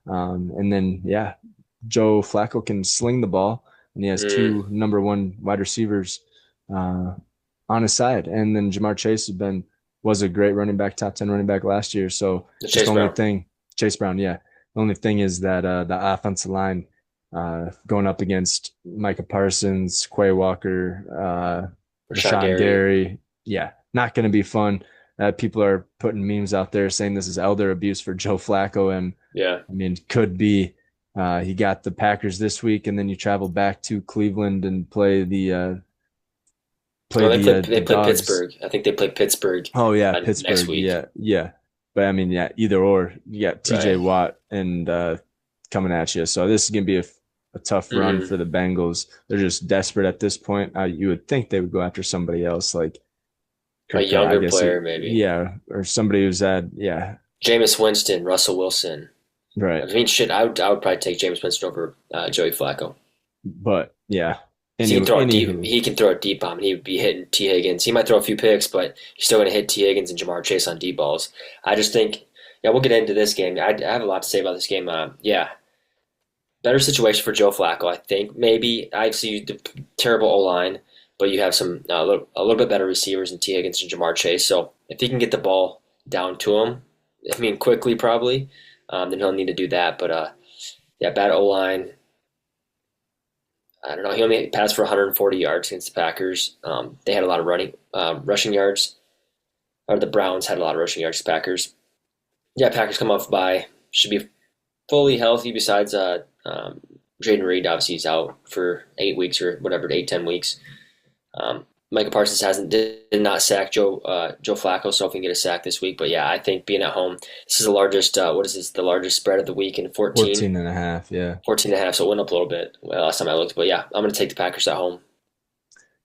And then, yeah, Joe Flacco can sling the ball, and he has Mm, two number one wide receivers uh, on his side. And then Jamar Chase was a great running back, top 10 running back last year. So the just Chase the only Brown, thing, Chase Brown, yeah. The only thing is that the offensive line going up against Micah Parsons, Quay Walker, Rashawn Rashawn Gary. Gary, yeah, not going to be fun. People are putting memes out there saying this is elder abuse for Joe Flacco, and Yeah. I mean, could be. He got the Packers this week, and then you travel back to Cleveland and play No, the they play Dogs. Pittsburgh. I think they play Pittsburgh Oh yeah, next Pittsburgh. week. Yeah, yeah. But I mean, yeah, either or. You got T.J. Right. Watt and coming at you, so this is gonna be a tough run Mm, for the Bengals. They're just desperate at this point. You would think they would go after somebody else like a Kirk. I younger guess, player maybe. yeah, or somebody who's had, yeah, Jameis Winston, Russell Wilson. I right. mean, shit. I would probably take Jameis Winston over Joey Flacco. But yeah, 'Cause he can throw it deep. anywho, He can throw a deep bomb, and he would be hitting T Higgins. He might throw a few picks, but he's still going to hit T Higgins and Jamar Chase on deep balls. I just think, yeah, we'll get into this game. I have a lot to say about this game. Yeah, better situation for Joe Flacco. I think maybe I see the terrible O line, but you have some a little bit better receivers in T Higgins and Jamar Chase. So if he can get the ball down to him, I mean quickly probably, then he'll need to do that. But yeah, bad O line. I don't know. He only passed for 140 yards against the Packers. They had a lot of rushing yards. Or the Browns had a lot of rushing yards. Packers. Yeah, Packers come off by should be fully healthy. Besides, Jaden Reed obviously he's out for 8 weeks or whatever, 8 10 weeks. Micah Parsons did not sack Joe Flacco, so if we can get a sack this week. But yeah, I think being at home, this is the largest. What is this? The largest spread of the week in 14, 14 and a half. Yeah. 14 and a half. So it went up a little bit last time I looked. But yeah, I'm going to take the Packers at home.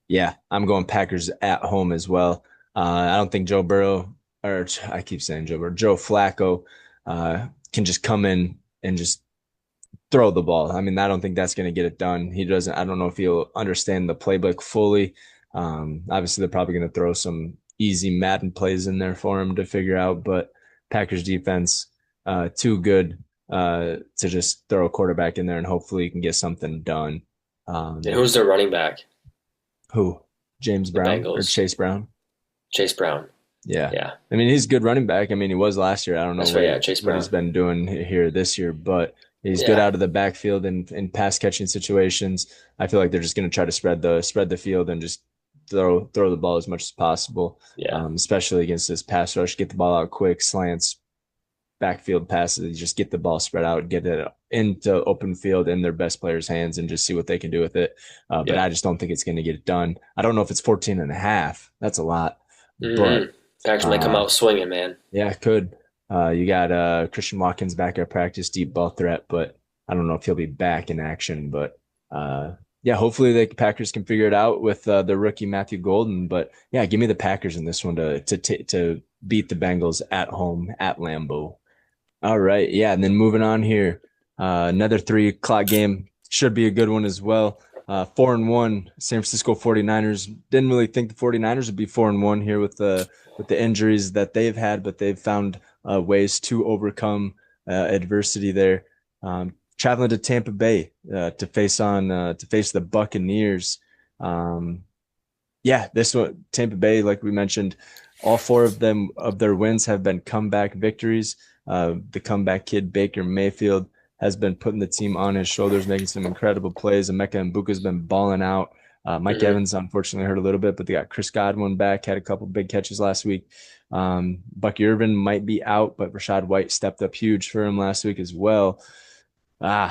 Yeah, I'm going Packers at home as well. I don't think Joe Burrow, or I keep saying Joe Burrow, Joe Flacco can just come in and just throw the ball. I mean, I don't think that's going to get it done. He doesn't, I don't know if he'll understand the playbook fully. Obviously, they're probably going to throw some easy Madden plays in there for him to figure out, but Packers defense, too good to just throw a quarterback in there and hopefully you can get something done. And Um, who's their running back? who? James The Brown or Bengals. Chase Brown? Chase Brown. Yeah. Yeah, I mean, he's a good running back. I mean, he was last year. I don't know that's right. Yeah, Chase what he's Brown. been doing here this year, but he's good Yeah, out of the backfield and in pass catching situations. I feel like they're just going to try to spread the field and just throw the ball as much as possible, yeah, especially against this pass rush. Get the ball out quick, slants, backfield passes. Just get the ball spread out, get it into open field in their best players' hands, and just see what they can do with it. But yeah. I just don't think it's going to get it done. I don't know if it's 14 and a half. That's a lot, Mm-hmm. but. Packers might come Uh, out swinging, man. yeah, it could. You got Christian Watkins back at practice, deep ball threat, but I don't know if he'll be back in action. But yeah, hopefully the Packers can figure it out with the rookie Matthew Golden. But yeah, give me the Packers in this one to beat the Bengals at home at Lambeau. All right. Yeah. And then moving on here, another 3 o'clock game should be a good one as well. 4-1 San Francisco 49ers. Didn't really think the 49ers would be 4-1 here with the injuries that they've had, but they've found ways to overcome adversity there. Traveling to Tampa Bay to face the Buccaneers. Um, yeah, this one, Tampa Bay, like we mentioned, all 4 of their wins have been comeback victories. The comeback kid, Baker Mayfield, has been putting the team on his shoulders, making some incredible plays. Emeka Mbuka's been balling out. Mike Mm-hmm. Evans unfortunately hurt a little bit, but they got Chris Godwin back, had a couple big catches last week. Bucky Irvin might be out, but Rashad White stepped up huge for him last week as well.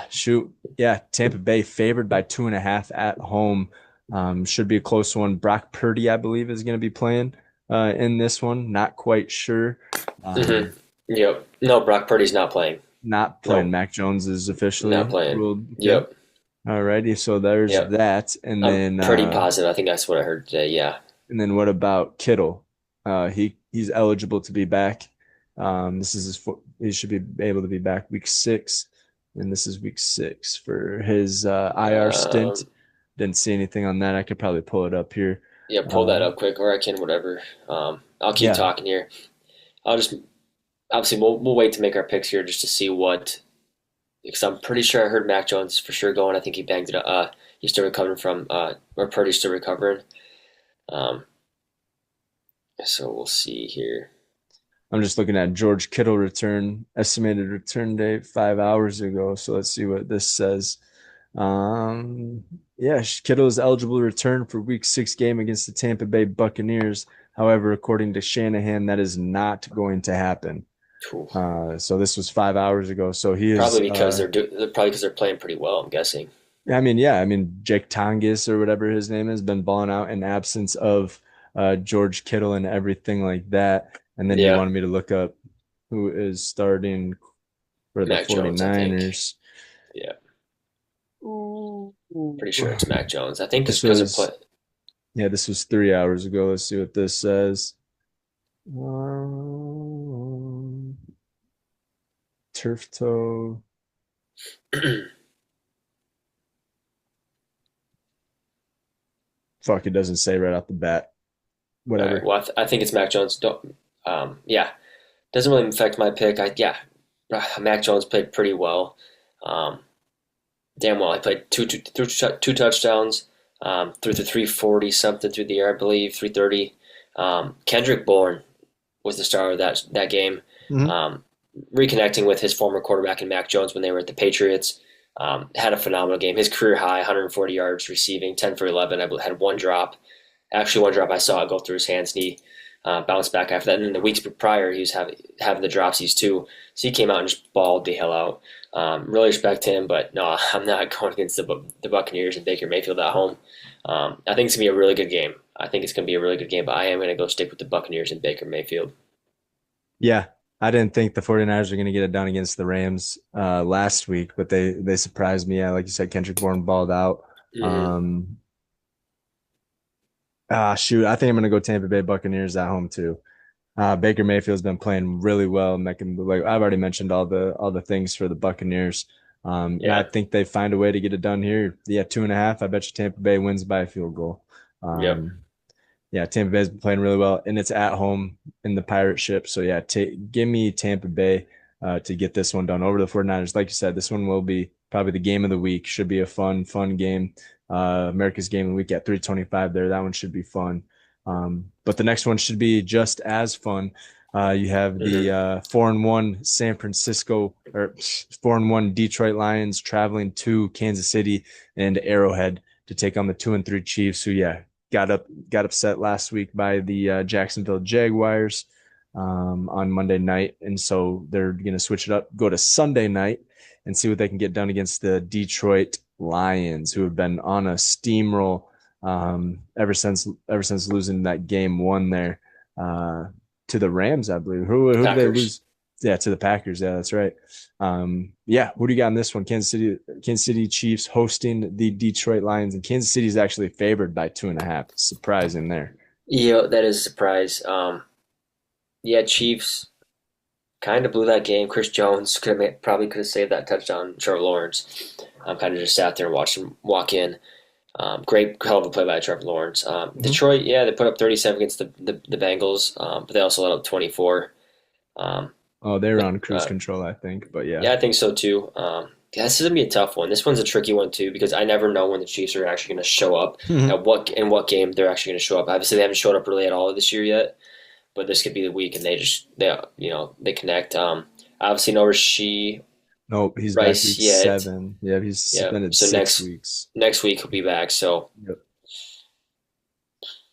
Shoot. Yeah, Tampa Bay favored by 2.5 at home. Should be a close one. Brock Purdy, I believe, is going to be playing in this one. Not quite sure. Mm-hmm. Um, Yep. No, Brock Purdy's not playing. Not playing. No, Mac Jones is not officially playing. ruled. Okay. Yep. All righty. So there's Yep. that. I'm pretty positive. I think that's what I heard today. Yeah. And then what about Kittle? He's eligible to be back. This is he should be able to be back week 6, and this is week 6 for his IR stint. Um, Didn't see anything on that. I could probably pull it up here. yeah. Pull that Um, up quick, or I can whatever. I'll keep Yeah. talking here. I'll just obviously we'll wait to make our picks here just to see what because I'm pretty sure I heard Mac Jones for sure going. I think he banged it up. He's still recovering from or Purdy's still recovering. Um, so we'll see here. I'm just looking at George Kittle return, estimated return date 5 hours ago. So let's see what this says. Yeah, Kittle is eligible to return for Week 6 game against the Tampa Bay Buccaneers. However, according to Shanahan, that is not going to happen. Whew. So this was 5 hours ago. So he is. Probably because they're playing pretty well. I'm guessing. I mean, yeah. I mean, Jake Tongus or whatever his name has been balling out in absence of George Kittle and everything like that. And then you Yeah, wanted me to look up who is starting for the Mac Jones. I think. 49ers. Yeah, Ooh. pretty sure it's Mac Jones. I think This just because they're play. was, yeah, this was 3 hours ago. Let's see what this says. Um, turf toe. Fuck, it doesn't say right off the bat. All right. Whatever. Well, I think it's Mac Jones. Don't. Yeah, doesn't really affect my pick. Mac Jones played pretty well. Um, damn well. I played two touchdowns. Threw the 340 something through the air, I believe, 330. Kendrick Bourne was the star of that game. Mhm. Um, Reconnecting with his former quarterback and Mac Jones when they were at the Patriots. Had a phenomenal game. His career high, 140 yards receiving, 10 for 11. I had one drop. Actually, one drop I saw it go through his hands, and he bounced back after that. And then the weeks prior, he was having the dropsies too. So he came out and just balled the hell out. Really respect him, but no, I'm not going against the Buccaneers and Baker Mayfield at home. I think it's gonna be a really good game. I think it's gonna be a really good game, but I am gonna go stick with the Buccaneers and Baker Mayfield. Yeah, I didn't think the 49ers were going to get it done against the Rams last week, but they surprised me. Yeah, like you said, Kendrick Bourne balled out. Mm-hmm. Um, shoot, I think I'm going to go Tampa Bay Buccaneers at home too. Baker Mayfield's been playing really well. Like I've already mentioned all the things for the Buccaneers. And I Yeah. think they find a way to get it done here. Yeah, 2.5. I bet you Tampa Bay wins by a field goal. Yep. Um, yeah, Tampa Bay's been playing really well, and it's at home in the pirate ship. So yeah, give me Tampa Bay to get this one done over the 49ers. Like you said, this one will be probably the game of the week. Should be a fun game. America's game of the week at 3:25 there. That one should be fun. But the next one should be just as fun. You have Mm-hmm. the 4-1 San Francisco or 4-1 Detroit Lions traveling to Kansas City and Arrowhead to take on the 2-3 Chiefs, who yeah got upset last week by the Jacksonville Jaguars on Monday night, and so they're going to switch it up, go to Sunday night, and see what they can get done against the Detroit Lions, who have been on a steamroll ever since losing that game one there uh, to the Rams, I believe. Who did they Packers. lose? Yeah, to the Packers. Yeah, that's right. Yeah, who do you got in this one? Kansas City Chiefs hosting the Detroit Lions, and Kansas City is actually favored by 2.5. Surprising there. Yeah, that is a surprise. Yeah, Chiefs kind of blew that game. Chris Jones probably could have saved that touchdown. Trevor Lawrence kind of just sat there and watched him walk in. Great hell of a play by Trevor Lawrence. Mm-hmm. Detroit, yeah, they put up 37 against the Bengals, but they also let up 24. Um, Oh, they're on cruise uh, control, I think. But yeah, yeah, I think so too. This is gonna be a tough one. This one's a tricky one too because I never know when the Chiefs are actually going to show up at what game they're actually going to show up. Obviously, they haven't showed up really at all this year yet, but this could be the week and they connect. Obviously, no Rasheed nope, he's back Rice week yet. 7. Yeah, he's Yeah, suspended so 6 weeks. next week he'll be back. So Yep.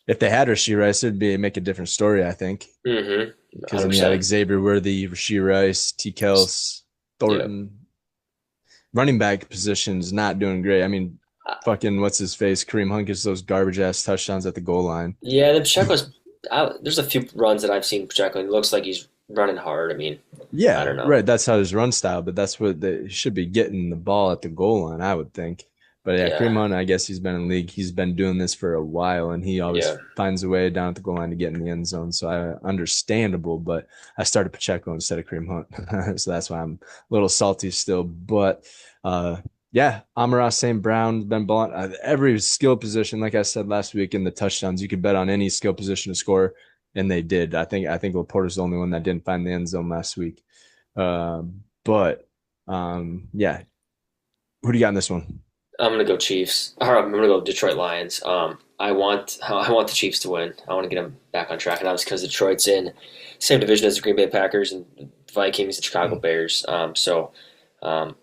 If they had Rasheed Rice, it'd make a different story, I think. mm-hmm, Because then you have 100%. Xavier Worthy, Rasheed Rice, T. Kels, Yeah. Thornton. Running back position's not doing great. I mean, fucking what's his face? Kareem Hunt gets those garbage ass touchdowns at the goal line. Yeah, the Pacheco's. There's a few runs that I've seen Pacheco. And it looks like he's running hard. I mean, I Yeah, don't know. right. That's how his run style, but that's what they should be getting the ball at the goal line, I would think. But yeah, Yeah, Kareem Hunt, I guess he's been in the league. He's been doing this for a while, and he yeah, always finds a way down at the goal line to get in the end zone. So understandable, but I started Pacheco instead of Kareem Hunt, so that's why I'm a little salty still. But yeah, Amara St. Brown's been balling every skill position. Like I said last week in the touchdowns, you could bet on any skill position to score. and they did. I think Laporta's the only one that didn't find the end zone last week. Uh, but yeah, who do you got in this one? I'm gonna go Chiefs. Or I'm gonna go Detroit Lions. I want the Chiefs to win. I want to get them back on track, and that was because Detroit's in same division as the Green Bay Packers and Vikings and Chicago Bears. Um, I'm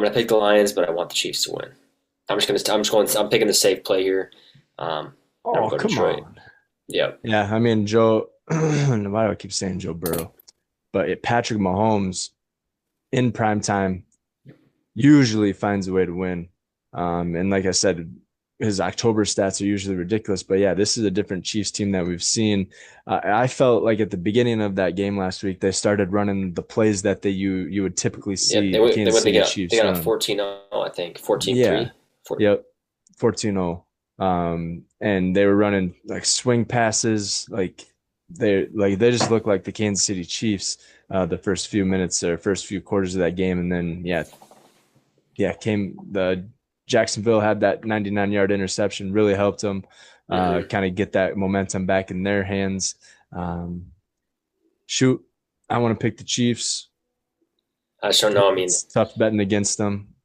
gonna pick the Lions, but I want the Chiefs to win. I'm picking the safe play here. And I'm Oh, going to go come Detroit. on. Yep. Yeah, I mean Joe. Why do I keep saying Joe Burrow? But Patrick Mahomes in prime time usually finds a way to win. And like I said, his October stats are usually ridiculous. But yeah, this is a different Chiefs team that we've seen. I felt like at the beginning of that game last week, they started running the plays that you would typically Yeah, see the they Kansas went they City got Chiefs a run. 14-0, I think. Yeah, 14-3. 14. yep, 14-0. And they were running like swing passes, they just look like the Kansas City Chiefs the first few minutes or first few quarters of that game, and then came the Jacksonville had that 99-yard interception, really helped them Mm-hmm. kind of get that momentum back in their hands. Um, shoot, I want to pick the Chiefs. I just don't know. I mean, It's tough betting against them,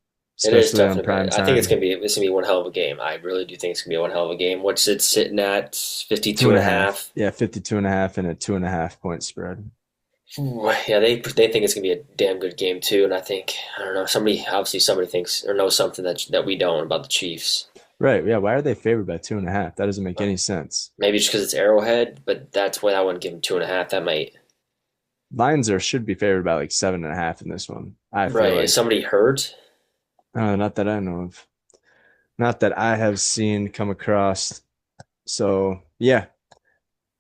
it is especially tough on in a prime bit. I think time. this gonna be one hell of a game. I really do think it's gonna be one hell of a game. What's it sitting at? Two 52 and and a a half. half. Yeah, 52 and a half and a 2.5 point spread. Ooh, yeah, they think it's gonna be a damn good game too. And I don't know. Somebody thinks or knows something that we don't about the Chiefs. Right. Yeah. Why are they favored by 2.5? That doesn't make any sense. Maybe just because it's Arrowhead, but that's why I wouldn't give them 2.5. That might. Lions are should be favored by like 7.5 in this one. I feel Right. Is like. somebody hurt? Not that I know of. Not that I have seen come across. So yeah,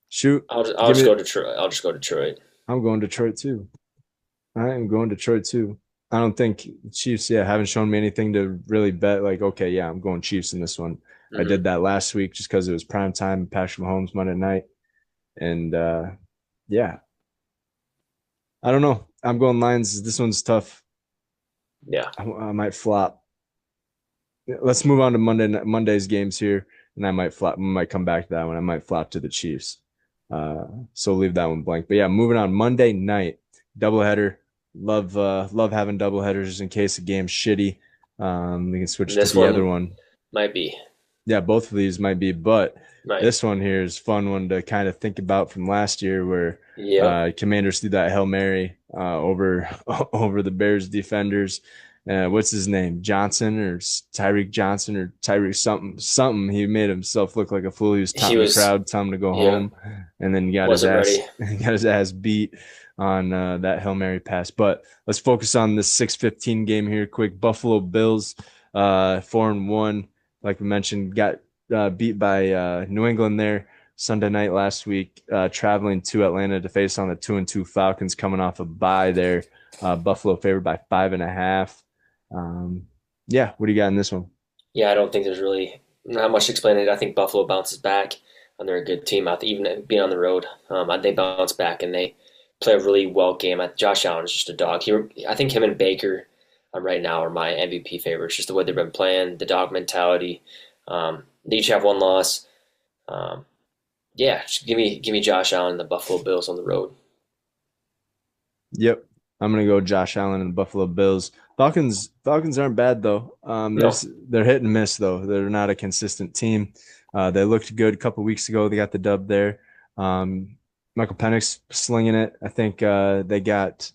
shoot. I'll Give just me. go Detroit. I'll just go Detroit. I'm going Detroit too. I am going Detroit too. I don't think Chiefs, yeah, haven't shown me anything to really bet. Like, okay, yeah, I'm going Chiefs in this one. I Mm-hmm. did that last week just because it was prime time, Patrick Mahomes Monday night, and yeah, I don't know. I'm going Lions. This one's tough. Yeah. I might flop. Let's move on to Monday's games here, and I might flop. I might come back to that one. I might flop to the Chiefs. So leave that one blank. But yeah, moving on. Monday night doubleheader. Love having doubleheaders just in case the game's shitty. We can switch to This the other one one. might be. Yeah, both of these might be, but Might. this one here is a fun one to kind of think about from last year, where Yep. Commanders threw that Hail Mary over over the Bears defenders. What's his name? Johnson or Tyreek Johnson or Tyreek something. He made himself look like a fool. He was He taunting the was. crowd, telling him to go Yeah. home, and then got his Wasn't ass ready. got his ass beat on that Hail Mary pass. But let's focus on this 6:15 game here. Quick, Buffalo Bills, 4-1. Like we mentioned, got beat by New England there Sunday night last week, traveling to Atlanta to face on the 2-2 Falcons coming off a bye there. Buffalo favored by 5.5. Um, yeah, what do you got in this one? Yeah, I don't think there's really not much to explain it. I think Buffalo bounces back, and they're a good team out there, even being on the road. They bounce back and they play a really well game. Josh Allen is just a dog. I think him and Baker right now are my MVP favorites. Just the way they've been playing, the dog mentality. They each have one loss. Um, yeah, just give me Josh Allen and the Buffalo Bills on the road. Yep. I'm gonna go Josh Allen and the Buffalo Bills. Falcons aren't bad though. No. They're hit and miss though. They're not a consistent team. They looked good a couple weeks ago. They got the dub there. Michael Penix slinging it. I think they got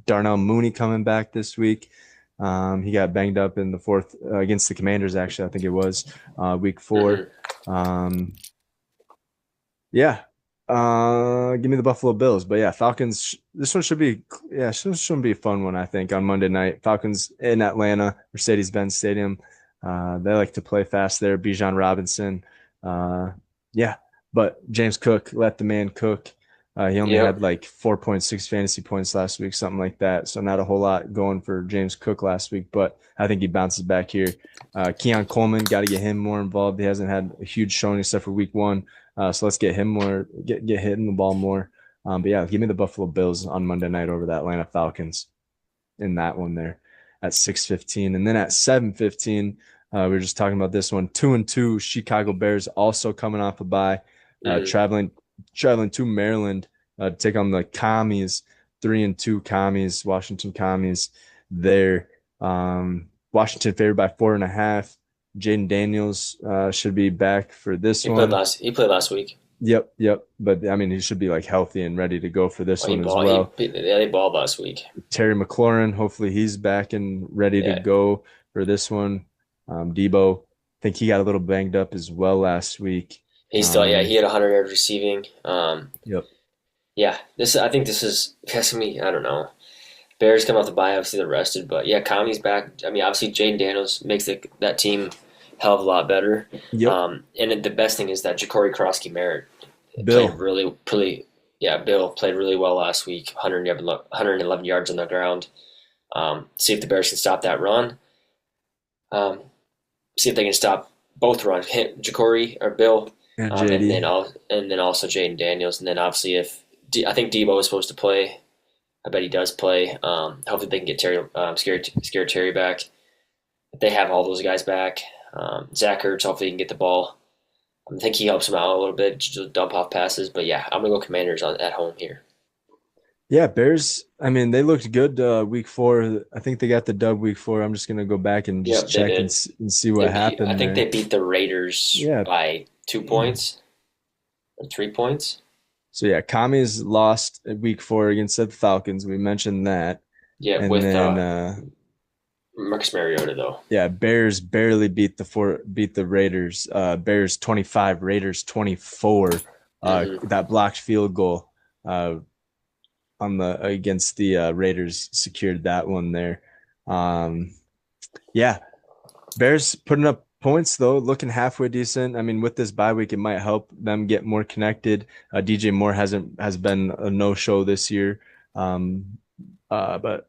Darnell Mooney coming back this week. He got banged up in the fourth against the Commanders. Actually, I think it was week 4. Mm-hmm. Um, yeah. Give me the Buffalo Bills. But yeah, Falcons. This one should be this shouldn't be a fun one, I think, on Monday night. Falcons in Atlanta, Mercedes-Benz Stadium. They like to play fast there. Bijan Robinson. Uh, yeah, but James Cook let the man cook. He only Yep. had like 4.6 fantasy points last week, something like that. So not a whole lot going for James Cook last week, but I think he bounces back here. Keon Coleman, got to get him more involved. He hasn't had a huge showing except for week 1. So let's get him more, get hitting the ball more. But yeah, give me the Buffalo Bills on Monday night over the Atlanta Falcons in that one there at 6:15, and then at 7:15, we were just talking about this one. 2-2 Chicago Bears also coming off a bye, Mm-hmm. traveling traveling to Maryland to take on the Commies, 3-2 Commies, Washington Commies. There, Washington favored by 4.5. Jaden Daniels should be back for this one. He played last week. Yep, yep. But I mean, he should be like healthy and ready to go for this Well, one as well. yeah, they balled last week. Terry McLaurin, hopefully he's back and ready to Yeah, go for this one. Debo, I think he got a little banged up as well last week. he had 100 yards receiving. Yep. Yeah, I think this is guessing me. I don't know. Bears come off the bye, obviously they're rested, but yeah, Conley's back. I mean, obviously Jaden Daniels makes that team hell of a lot better. Yep. And the best thing is that Ja'Cory Krosky-Merritt played Bill. really. Yeah, Bill played really well last week. 111 yards on the ground. See if the Bears can stop that run. Um, See if they can stop both runs, Ja'Cory or Bill, And and then also Jaden Daniels, and then obviously I think Debo is supposed to play. I bet he does play. Hopefully they can get Terry, scare Terry back. If they have all those guys back, Zach Ertz, hopefully he can get the ball. I think he helps him out a little bit, just dump off passes. But yeah, I'm gonna go Commanders at home here. Yeah, Bears. I mean, they looked good week 4. I think they got the dub week 4. I'm just gonna go back and just Yep, they check and, did. and see They what beat. I happened think there. they beat the Raiders Yeah. by 2 points or 3 points. So yeah, Commies lost at week 4 against the Falcons. We mentioned that. Yeah, And with then Marcus Mariota though. yeah, Bears barely beat the Raiders. Bears 25, Raiders 24. Hmm. That blocked field goal uh, on the against the Raiders secured that one there. Um, yeah, Bears putting up points though, looking halfway decent. I mean, with this bye week, it might help them get more connected. DJ Moore has been a no show this year. Um, but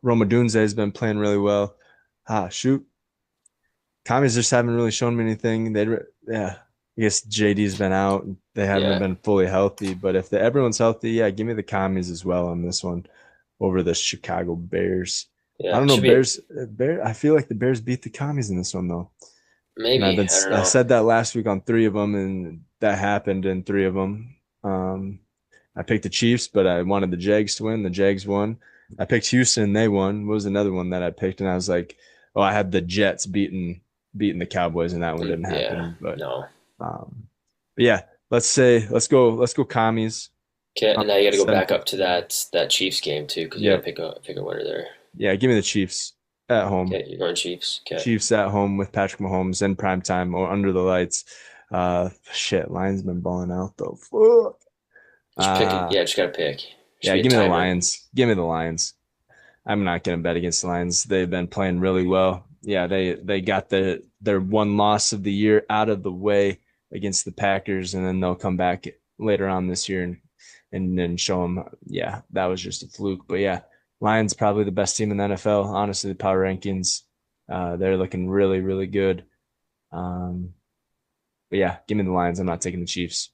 Roma Dunze has been playing really well. Shoot, Commies just haven't really shown me anything. Yeah, I guess JD's been out. They haven't Yeah, been fully healthy. But if everyone's healthy, yeah, give me the Commies as well on this one over the Chicago Bears. I yeah. don't know, Should be Bear. I feel like the Bears beat the Commies in this one though. And maybe. I don't I know. said that last week on 3 of them, and that happened in 3 of them. I picked the Chiefs, but I wanted the Jags to win. The Jags won. I picked Houston, they won. What was another one that I picked? And I was like, oh, I had the Jets beating the Cowboys, and that one didn't Yeah, happen. But no. but yeah, let's go commies. Okay, and now you got to go Seven back up to fifteen. that Chiefs game too, because you got to Yep. pick a winner there. Yeah, give me the Chiefs at home. Okay, you're going Chiefs. Okay, Chiefs at home with Patrick Mahomes in prime time or under the lights. Shit, Lions been balling out though. Fuck. just pick it. Uh, Yeah, just got to pick. Should yeah, be a give me the timer. Lions. Give me the Lions. I'm not going to bet against the Lions. They've been playing really well. Yeah, they got their one loss of the year out of the way against the Packers, and then they'll come back later on this year and then show them. Yeah, that was just a fluke. But yeah, Lions probably the best team in the NFL. Honestly, the power rankings, they're looking really really good. Um, but yeah, give me the Lions. I'm not taking the Chiefs.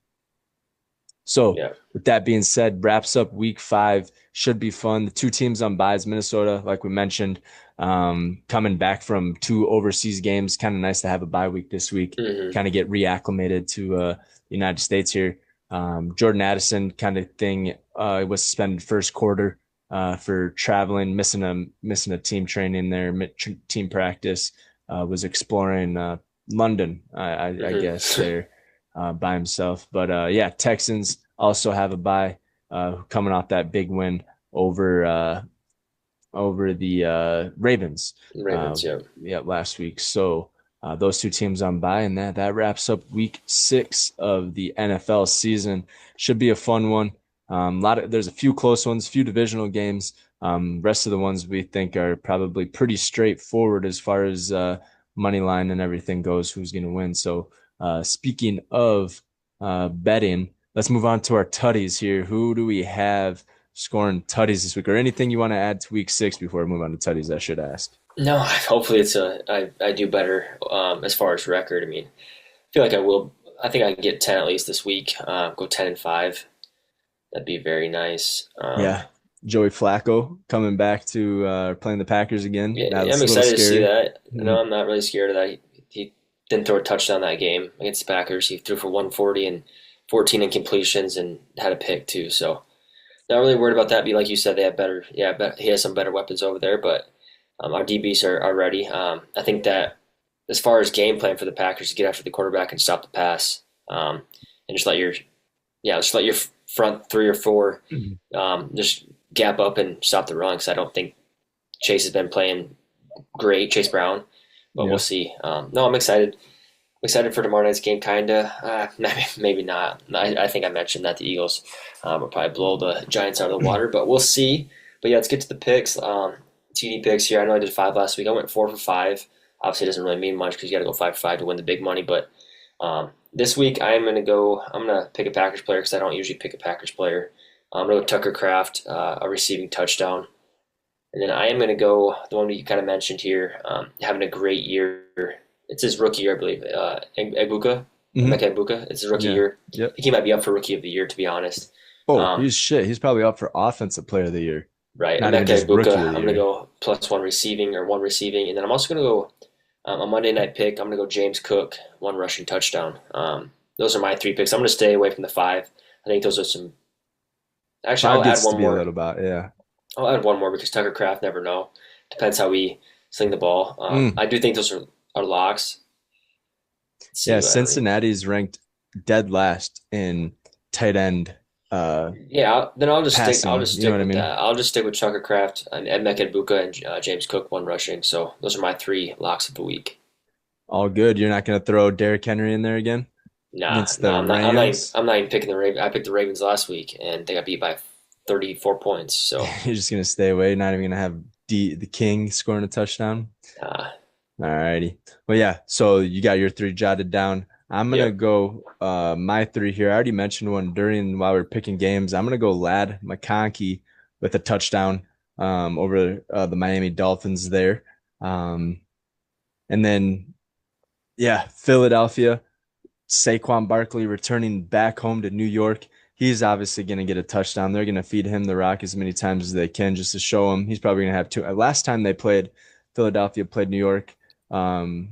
So, Yeah. with that being said, wraps up week 5. Should be fun. The 2 teams on buys, Minnesota, like we mentioned, coming back from 2 overseas games. Kind of nice to have a bye week this week, Hmm. kind of get reacclimated to the United States here. Jordan Addison kind of thing was suspended first quarter for traveling, missing a team training there, team practice. Was exploring London, I guess Hmm. there by himself. But yeah, Texans also have a bye coming off that big win over over the Ravens. Uh, Ravens. Yeah. yeah, last week. So those 2 teams on bye, and that wraps up week 6 of the NFL season. Should be a fun one. There's a few close ones, few divisional games. Rest of the ones we think are probably pretty straightforward as far as money line and everything goes. Who's going to win? So speaking of betting, let's move on to our tutties here. Who do we have scoring tutties this week, or anything you want to add to week 6 before we move on to tutties? I should ask. No, hopefully I do better as far as record. I mean, I feel like I will. I think I can get 10 at least this week. Go 10-5. That'd be very nice. Yeah, Joey Flacco coming back to playing the Packers again. Yeah, I'm That's a little excited to see scary. that. Mhm. No, I'm not really scared of that. He didn't throw a touchdown that game against the Packers. He threw for 140 and 14 incompletions and had a pick too. So not really worried about that. But like you said, they have better. Yeah, he has some better weapons over there, but our DBs are ready. I think that as far as game plan for the Packers to get after the quarterback and stop the pass, and just let your front three or four just gap up and stop the run. Because I don't think Chase has been playing great, Chase Brown, but we'll Yeah. see. No, I'm excited. Excited for tomorrow night's game, kinda. Maybe not. I think I mentioned that the Eagles will probably blow the Giants out of the water, but we'll see. But yeah, let's get to the picks. TD picks here. I know I did 5 last week. I went 4 for 5. Obviously, it doesn't really mean much because you got to go 5 for 5 to win the big money. But this week, I'm gonna pick a Packers player because I don't usually pick a Packers player. I'm gonna go Tucker Kraft, a receiving touchdown. And then I am going to go the one that you kind of mentioned here, having a great year. It's his rookie year, I believe. Egbuka, Hmm. Emeka Egbuka. It's his rookie Yeah. year. I Yep. think he might be up for rookie of the year, to be honest. Oh, Um, he's shit. He's probably up for offensive player of the year. right, Not even Emeka just rookie Egbuka. of I'm the going to year. go plus one receiving, and then I'm also going to go a Monday night pick. I'm going to go James Cook, one rushing touchdown. Those are my 3 picks. I'm going to stay away from the 5. I think those are some. Actually, Five gets to be a little bit, yeah. I'll add one more because Tucker Kraft never know. Depends how we sling the ball. Mm. I do think those are locks. Let's Yeah, see, I don't even. Cincinnati's ranked dead last in tight end Yeah, then I'll just stick. I'll passing. just You know stick what I with mean? that. I'll just stick with Tucker Kraft and Emeka Buka and James Cook one rushing. So those are my 3 locks of the week. All good. You're not going to throw Derrick Henry in there again Nah, against no, the I'm not. I'm not. Even, Rams? I'm not even picking the Ravens. I picked the Ravens last week, and they got beat by 34 points. So, You're just going to stay away, not even going to have the King scoring a touchdown? uh, All righty. Well, yeah. So you got your 3 jotted down. I'm gonna yep. go my 3 here. I already mentioned one during while we are picking games. I'm gonna go Lad McConkey with a touchdown over the Miami Dolphins there. Um, and then yeah, Philadelphia, Saquon Barkley returning back home to New York. He's obviously going to get a touchdown. They're going to feed him the rock as many times as they can just to show him. He's probably going to have 2. Last time they played, Philadelphia played New York, um,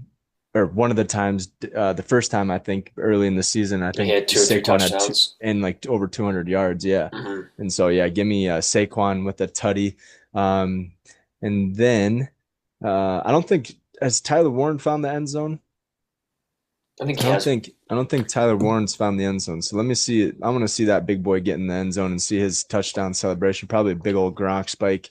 or one of the times, the first time I think early in the season, I He think had 2 or 3 Saquon had 2 touchdowns. and like over 200 yards. Yeah. Hmm. And so, yeah, give me Saquon with a tutty. Um, and then I don't think, has Tyler Warren found the end zone? I think I he don't has. think I don't think Tyler Warren's found the end zone. So let me see it. I want to see that big boy get in the end zone and see his touchdown celebration. Probably a big old Gronk spike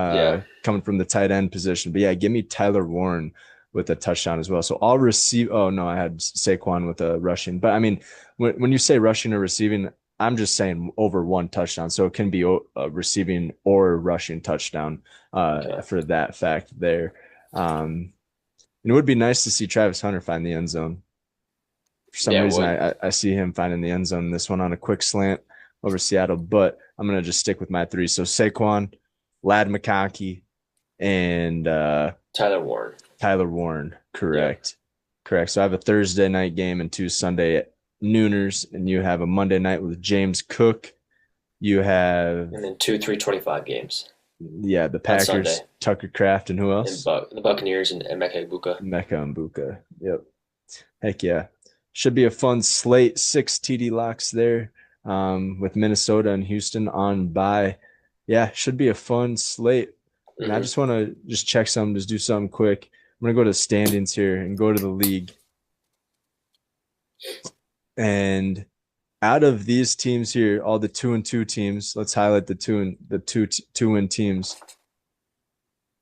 Yeah. coming from the tight end position. But yeah, give me Tyler Warren with a touchdown as well. So I'll receive. Oh no, I had Saquon with a rushing. But I mean, when you say rushing or receiving, I'm just saying over 1 touchdown. So it can be a receiving or rushing touchdown Okay. for that fact there. And it would be nice to see Travis Hunter find the end zone. For some Yeah, it reason, would. I see him finding the end zone in this one on a quick slant over Seattle, but I'm gonna just stick with my 3. So Saquon, Lad McConkey, and Tyler Warren. Tyler Warren. Yep. Correct, correct. So I have a Thursday night game and 2 Sunday nooners, and you have a Monday night with James Cook. You have And then 2 325 games yeah the on Packers, Sunday. Tucker Kraft, and who And else? the Buccaneers and Mecca Ibuka. Mecca and Buka. Yep. Heck yeah. Should be a fun slate. 6 TD locks there with Minnesota and Houston on by. Yeah, should be a fun slate. And I Hmm. just want to just check some, just do something quick. I'm going to go to standings here and go to the league. And out of these teams here, all the 2-2 teams, let's highlight the 2-win teams.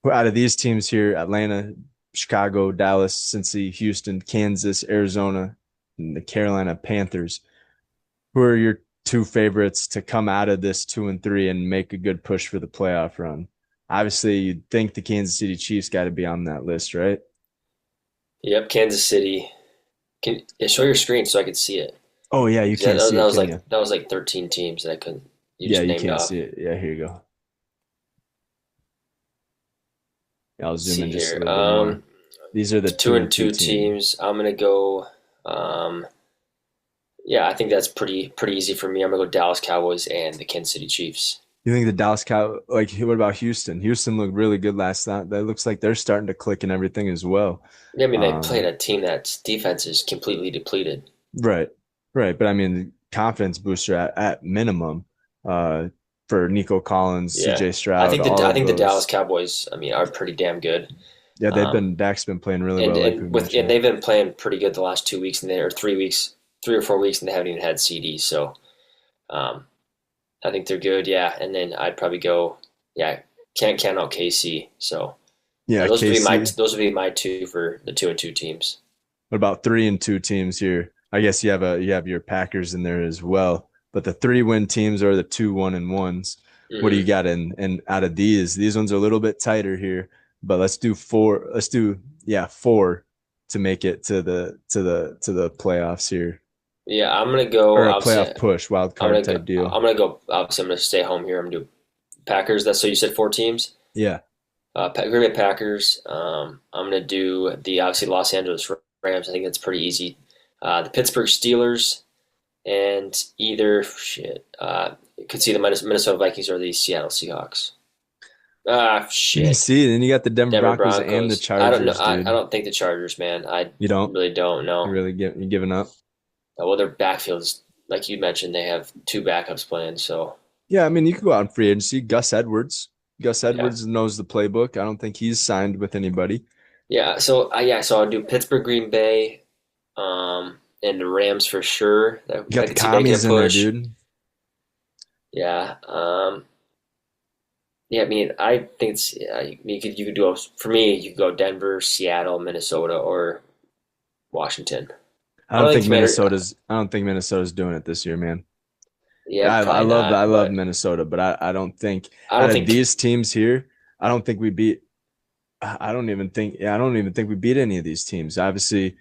Out of these teams here, Atlanta, Chicago, Dallas, Cincy, Houston, Kansas, Arizona, and the Carolina Panthers. Who are your 2 favorites to come out of this 2-3 and make a good push for the playoff run? Obviously, you'd think the Kansas City Chiefs got to be on that list, right? Yep, Kansas City. Show your screen so I could see it? Oh yeah, you can't see That it, was can like you? 13 teams that I couldn't. You Yeah, just you named can't off. see it. Yeah, here you go. Yeah, I'll Let's zoom see in just a here. little bit more. These are the Two two and and two two team. teams. I'm gonna go. Um, yeah, I think that's pretty easy for me. I'm gonna go Dallas Cowboys and the Kansas City Chiefs. You think the Dallas Cow like what about Houston? Houston looked really good last night. That looks like they're starting to click and everything as well. Yeah, I mean they played Um, a team that's defense is completely depleted. right, right. But I mean, confidence booster at minimum uh, for Nico Collins, Yeah, C.J. Stroud, I all of think the Dallas those. Cowboys, I mean, are pretty damn good. Yeah, Um, Dak's been playing really well, like we and mentioned. they've been playing pretty good the last 2 weeks, and they or 3 weeks, 3 or 4 weeks, and they haven't even had CD. So um, I think they're good. Yeah, and then I'd probably go. Yeah, can't count out KC. So Yeah, KC. those would be my two for the 2-2 teams. What about 3-2 teams here? I guess you have your Packers in there as well. But the 3-win teams are the 2-1-1s. What do you Hmm. got in and out of these? These ones are a little bit tighter here, but let's do four. Let's do four to make it to the playoffs here. Yeah, I'm gonna go. Or a Obviously, playoff push, wild card type deal. I'm gonna go. Obviously, I'm gonna stay home here. I'm gonna do Packers. That's so you said four teams. Yeah. Green Bay Packers. I'm gonna do the obviously Los Angeles Rams. I think that's pretty easy. The Pittsburgh Steelers and either shit. Could see the Minnesota Vikings or the Seattle Seahawks. Ah, shit. See, then you got the Denver Denver Broncos and the Broncos. I don't know. Chargers, I dude. don't think the Chargers, man. I You don't? really don't You know. really you giving up? Well, their backfields, like you mentioned, they have two backups playing. So Yeah, I mean, you could go out in free agency. Gus Edwards. Gus yeah, Edwards knows the playbook. I don't think he's signed with anybody. yeah. So yeah, so I'll do Pittsburgh, Green Bay, and the Rams for sure. That You got I the could see making a commies in there, push. dude. Yeah. Yeah. I mean, I think it's. You could do for me. You could go Denver, Seattle, Minnesota, or Washington. I don't think Commander. I don't think Minnesota's doing it this year, man. Yeah, probably I not. love But Minnesota, but I don't think I out don't of think. these teams here, I don't think we beat I don't even think we beat any of these teams. Obviously,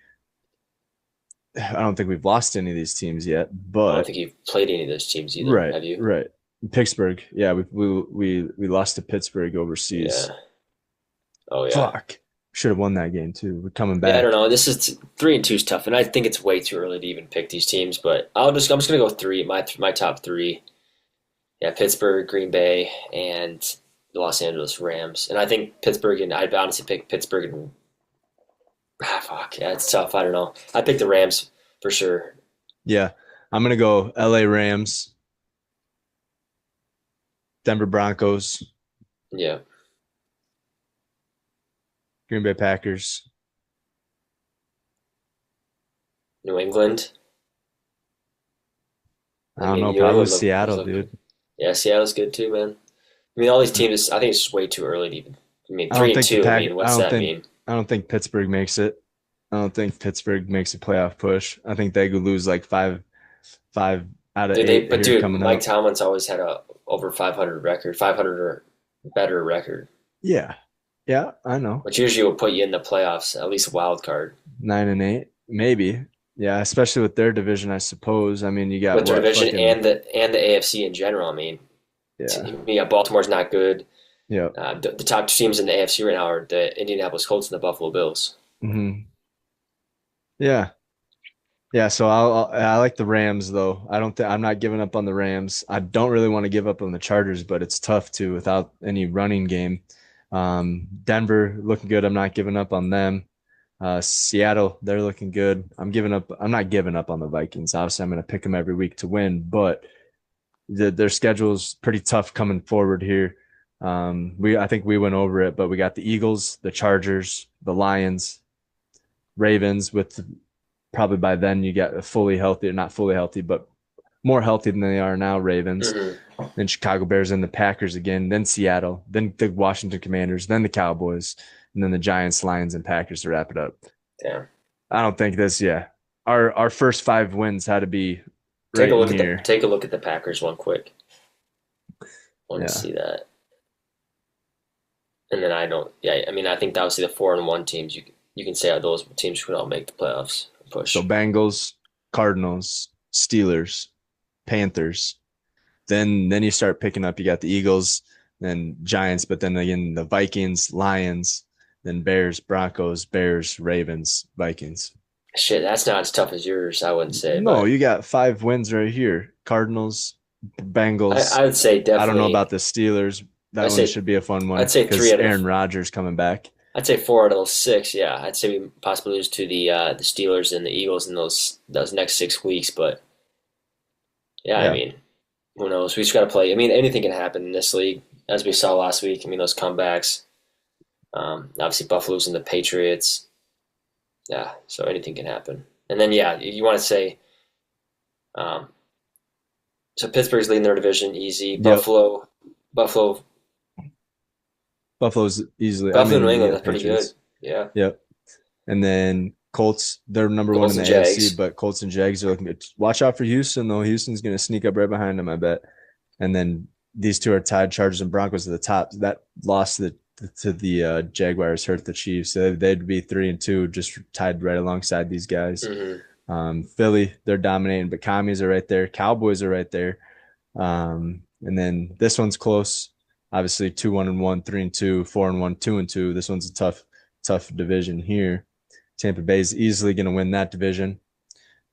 I don't think we've lost any of these teams yet, I don't but think you've played any of those teams either. Have you? right. Pittsburgh, yeah, we lost to Pittsburgh overseas. Yeah. Oh yeah. Fuck. Should have won that game too. We're coming Yeah, I don't back. know. This is 3-2 is tough, and I think it's way too early to even pick these teams. But I'm just gonna go three. My top three. Yeah, Pittsburgh, Green Bay, and the Los Angeles Rams. And I think Pittsburgh and I'd honestly pick Pittsburgh and fuck. Yeah, it's tough. I don't know. I pick the Rams for sure. Yeah. I'm gonna go LA Rams, Denver Broncos, Yeah. Green Bay Packers. New England. I I don't mean, know, New probably England Seattle, look good. dude. Yeah, Seattle's good too, man. I mean, all these teams. I think it's just way too early to even. I mean, I three don't and think the two. I Pack. mean, what's that mean? I don't think Pittsburgh makes it. I don't think Pittsburgh makes a playoff push. I think they could lose like five out of Did they? eight But here dude, coming Mike up. Tomlin's always had a over 500 record, 500 or better record, Yeah, yeah, I know. which usually will put you in the playoffs, at least a wild card. 9-8, maybe. Yeah, especially with their division, I suppose. I mean, you got With their what division fucking and the AFC in general. I mean, yeah, yeah, Baltimore's not good. yeah. The top two teams in the AFC right now are the Indianapolis Colts and the Buffalo Bills. Hmm. Yeah, yeah. So I like the Rams though. I don't think I'm not giving up on the Rams. I don't really want to give up on the Chargers, but it's tough to without any running game. Denver looking good. I'm not giving up on them. Seattle, they're looking good. I'm not giving up on the Vikings. Obviously, I'm going to pick them every week to win, but their schedule's pretty tough coming forward here. I think we went over it, but we got the Eagles, the Chargers, the Lions, Ravens. With probably by then you get a fully healthy, or not fully healthy, but more healthy than they are now. Ravens, Mm-hmm. then Chicago Bears, and the Packers again, then Seattle, then the Washington Commanders, then the Cowboys, and then the Giants, Lions, and Packers to wrap it up. Damn. I don't think this. Yeah, our first 5 wins had to be right in here. Take a look at the Packers one quick. I want to Yeah. see that. And then I don't. Yeah, I mean, I think obviously the 4-1 teams you can say are those teams who could all make the playoffs So push. Bengals, Cardinals, Steelers, Panthers. Then you start picking up. You got the Eagles, then Giants, but then again the Vikings, Lions, then Bears, Broncos, Bears, Ravens, Vikings. Shit, that's not as tough as yours, I wouldn't say, No, but you got 5 wins right here. Cardinals, Bengals. I would say I don't know definitely. about the Steelers. I That one say should be a fun I'd one say because Aaron Rodgers coming back. I'd say 4 out of those 6. Yeah, I'd say we possibly lose to the Steelers and the Eagles in those next 6 weeks, but Yeah, I Yeah. mean, who knows? We just got to play. I mean, anything can happen in this league, as we saw last week. I mean, those comebacks. Obviously, Buffalo's and the Patriots. Yeah, so anything can happen. And then, yeah, you want to say, um, so Pittsburgh's leading their division easy. Yep. Buffalo, Buffalo's easily, I Buffalo, New mean, England. yeah, That's pretty good. Patriots. Yeah, Yep. And then Colts, they're number one Colts in the and AFC, Jags. but Colts and Jags are looking good. Watch out for Houston, though. Houston's going to sneak up right behind them, I bet. And then these two are tied. Chargers and Broncos at the top. That loss to the Jaguars hurt the Chiefs. So they'd be 3-2, just tied right alongside these guys. Mm-hmm. Philly, they're dominating, but Commies are right there. Cowboys are right there. And then this one's close. Obviously, 2-1-1, 3-2, 4-1, 2-2. This one's a tough division here. Tampa Bay is easily going to win that division.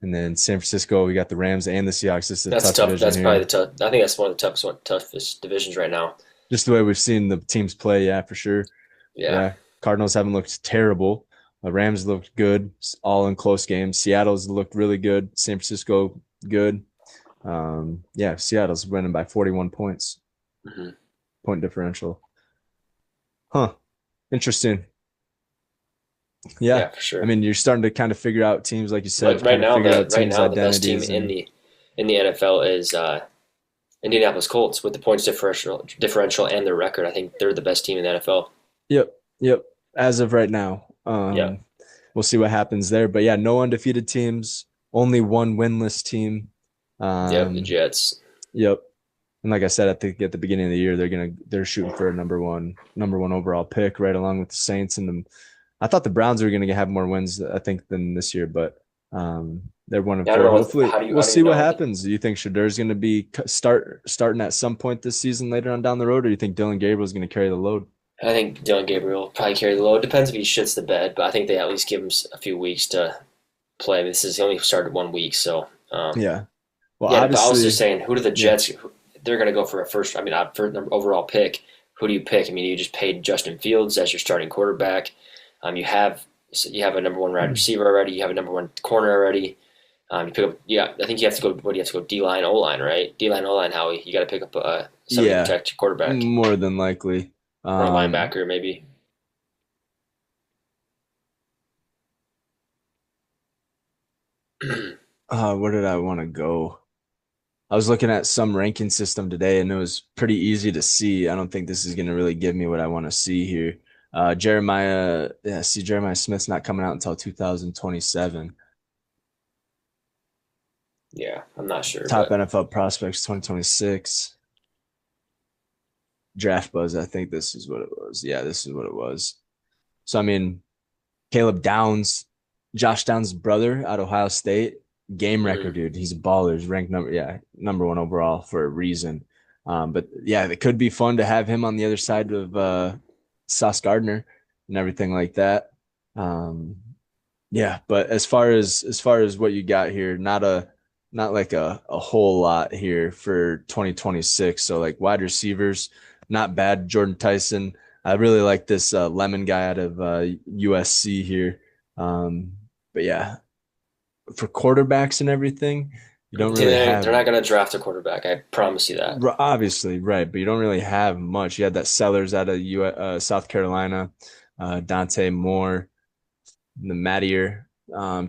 And then San Francisco, we got the Rams and the Seahawks. This is a That's tough tough. division That's probably here. the tough. I think that's one of the toughest divisions right now. Just the way we've seen the teams play, yeah, for sure. Yeah, Yeah, Cardinals haven't looked terrible. Rams looked good, all in close games. Seattle's looked really good. San Francisco, good. Yeah, Seattle's winning by 41 points, hmm point differential. Huh. Interesting. Yeah. yeah, for I sure. mean, you're starting to kind of figure out teams, like you Right, said, kind of figure out right teams' now the best team identities and in the NFL is Indianapolis Colts with the points differential and their record. I think they're the best team in the NFL. yep, yep. As of right now, Yeah, we'll see what happens there. But yeah, no undefeated teams, only one winless team. yep, the Um, Jets. yep. And like I said, I think at the beginning of the year they're shooting for a number one overall pick, right along with the Saints and the. I thought the Browns were gonna have more wins, I think, than this year, but they're 1-4. I don't know Hopefully, we'll how do see you what know? happens. Do you think Shadur's gonna be starting at some point this season later on down the road, or do you think Dylan Gabriel's gonna carry the load? I think Dylan Gabriel will probably carry the load. Depends if he shits the bed, but I think they at least give him a few weeks to play. I mean, this is he only started 1 week, so Yeah. Well, yeah. But I was just obviously, saying, who do the yeah, Jets? They're going to go for a first. I mean, for an overall pick. Who do you pick? I mean, you just paid Justin Fields as your starting quarterback. You have a number one wide receiver already. You have a number one corner already. You pick up. Yeah, I think you have to go. What do you have to go? D line, O line, right? D line, O line. Howie, you got to pick up somebody to yeah, protect your quarterback more than likely. or a Um, linebacker, maybe. where did I want to go? I was looking at some ranking system today and it was pretty easy to see. I don't think this is going to really give me what I want to see here. Jeremiah Smith's not coming out until 2027. Yeah, I'm not sure, Top but NFL prospects 2026. Draft buzz, I think this is what it was. Yeah, this is what it was. So, I mean, Caleb Downs, Josh Downs' brother at Ohio State, game record, mhm. dude. He's a baller. He's ranked number one overall for a reason. But yeah, it could be fun to have him on the other side of Sauce Gardner and everything like that. Um, yeah, but as far as what you got here, not like a whole lot here for 2026. So like wide receivers, not bad. Jordan Tyson. I really like this Lemon guy out of USC here. Um, but yeah, for quarterbacks and everything, you don't really They're have not going to draft a quarterback. I promise you that. obviously right, but you don't really have much. You had that Sellers out of South Carolina, Dante Moore, the Mattier.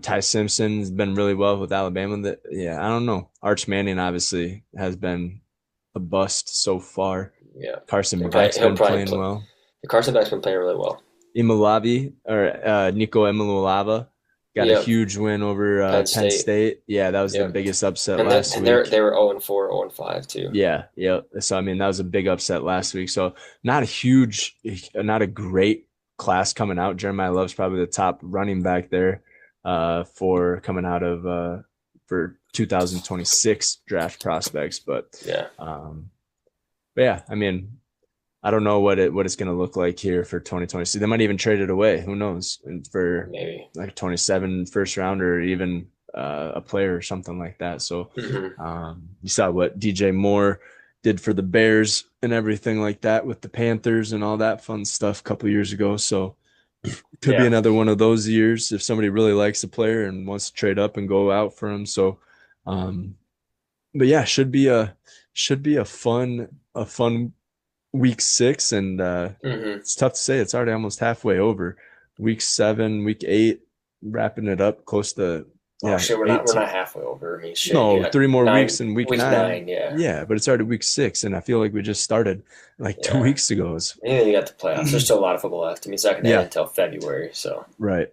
Ty Simpson's been really well with Alabama. That yeah, I don't know. Arch Manning obviously has been a bust so far. Yeah, Carson Beck's he'll been probably playing play. well. Carson Beck's been playing really well. Imalavi or Nico Imalavi got a Yep, huge win over Penn Penn State. State. Yeah, that was the Yep, biggest upset last and week. they were 0-4, 0-5 too. Yeah, yeah. So I mean, that was a big upset last week. So not a great class coming out. Jeremiah Love's probably the top running back there for coming out of for 2026 draft prospects. Yeah, But yeah, I mean, I don't know what it's going to look like here for 2020. They might even trade it away. Who knows? And for maybe. like a 27 first round or even a player or something like that. So hmm you saw what DJ Moore did for the Bears and everything like that with the Panthers and all that fun stuff a couple years ago. So it could be Yeah, another one of those years if somebody really likes a player and wants to trade up and go out for him. So um, but yeah, should be a fun week 6, and Hmm. it's tough to say. It's already almost halfway over. Week 7, week 8, wrapping it up close to Oh yeah shit, we're 8 not halfway over. I mean, shit, you no, got 3 more weeks nine in week week 9. nine. Yeah, Yeah, but it's already week 6, and I feel like we just started like two yeah. weeks ago. It's- And then you got the playoffs. There's still a lot of football left. I mean, it's not going to end yeah, until February. So right.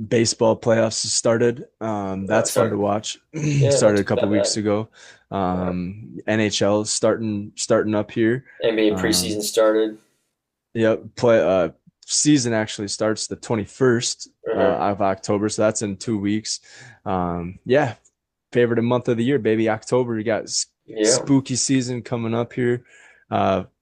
Baseball playoffs has started. That's fun to start. watch. Yeah, not Started a too couple weeks bad. ago. Uh, NHL is starting up here. NBA preseason Um, started. yeah, play season actually starts the 21st Uh-huh. of October, so that's in 2 weeks. Yeah, favorite month of the year, baby. October. You got Yeah. spooky season coming up here.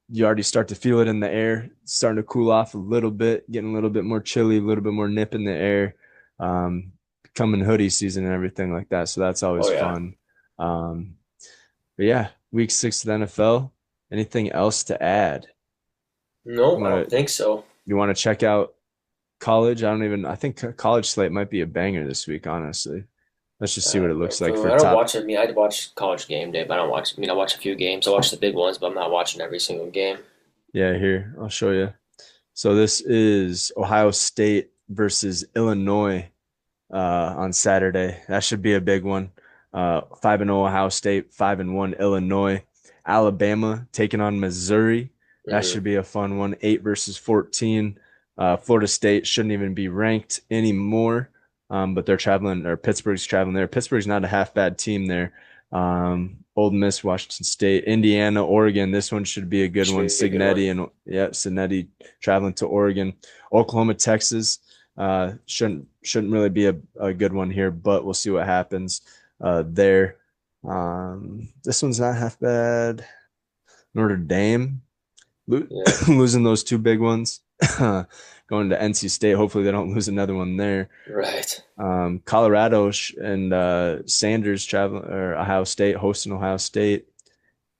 You already start to feel it in the air, it's starting to cool off a little bit, getting a little bit more chilly, a little bit more nip in the air. Um, Coming hoodie season and everything like that. So that's Oh always yeah. fun. But yeah, week 6 of the NFL. Anything else to add? No, You I want don't to think so. check out college? I think college slate might be a banger this week, honestly. Let's just see what it No looks like clue. for I don't top. watch it. I mean, I watch College Game Day, but I don't watch. I mean, I watch a few games. I watch the big ones, but I'm not watching every single game. Yeah, here, I'll show you. So this is Ohio State versus Illinois on Saturday. That should be a big one. 5-0 Ohio State, 5-1 Illinois. Alabama taking on Missouri. That Hmm. should be a fun one. 8 versus 14. Florida State shouldn't even be ranked anymore, but they're traveling, or Pittsburgh's traveling there. Pittsburgh's not a half bad team there. Old Miss, Washington State, Indiana, Oregon. This one should be a good Should one. be a good one. Signetti and yeah, Signetti traveling to Oregon. Oklahoma, Texas. Shouldn't really be a good one here, but we'll see what happens there. This one's not half bad. Notre Dame Yeah. losing those two big ones. Going to NC State. Hopefully they don't lose another one there. Right. Colorado and Sanders travel, or Ohio State hosting Ohio State.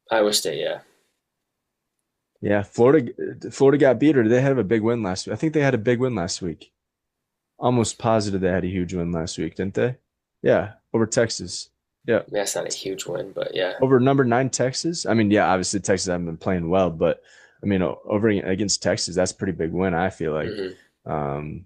Iowa State. Yeah. Yeah, Florida got beat, or did they have a big win last week? I think they had a big win last week. Almost positive they had a huge win last week, didn't they? Yeah, over Texas. Yeah, I mean, that's not a huge win, but yeah. over number 9 Texas. I mean, yeah, obviously Texas haven't been playing well, but I mean, over against Texas, that's a pretty big win. I feel like, Hmm. um,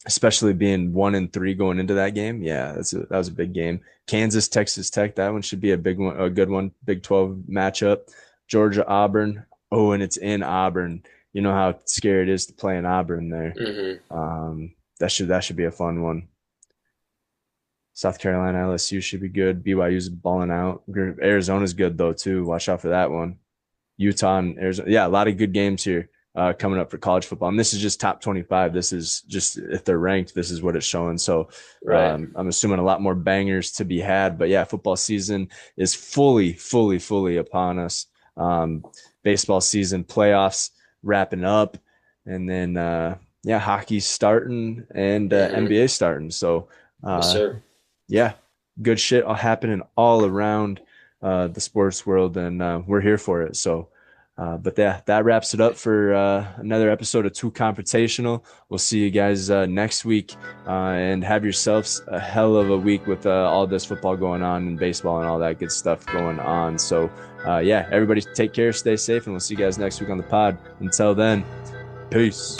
especially being 1-3 going into that game. Yeah, that was a big game. Kansas, Texas Tech. That one should be a big one, a good one. Big 12 matchup. Georgia, Auburn. Oh, and it's in Auburn. You know how scary it is to play in Auburn there. Hmm. That should be a fun one. South Carolina, LSU should be good. BYU's balling out. Arizona's good though too. Watch out for that one. Utah and Arizona. Yeah, a lot of good games here coming up for college football. And this is just top 25. This is just if they're ranked, this is what it's showing. So Right. I'm assuming a lot more bangers to be had. But yeah, football season is fully upon us. Um, Baseball season, playoffs wrapping up, and then yeah, hockey's starting and Hmm. NBA starting. So Yes, uh, sir. yeah, good shit all happening all around the sports world, and we're here for it. So, but yeah, that wraps it up for another episode of Too Confrontational. We'll see you guys next week, and have yourselves a hell of a week with all this football going on and baseball and all that good stuff going on. So, yeah, everybody take care, stay safe, and we'll see you guys next week on the pod. Until then, peace.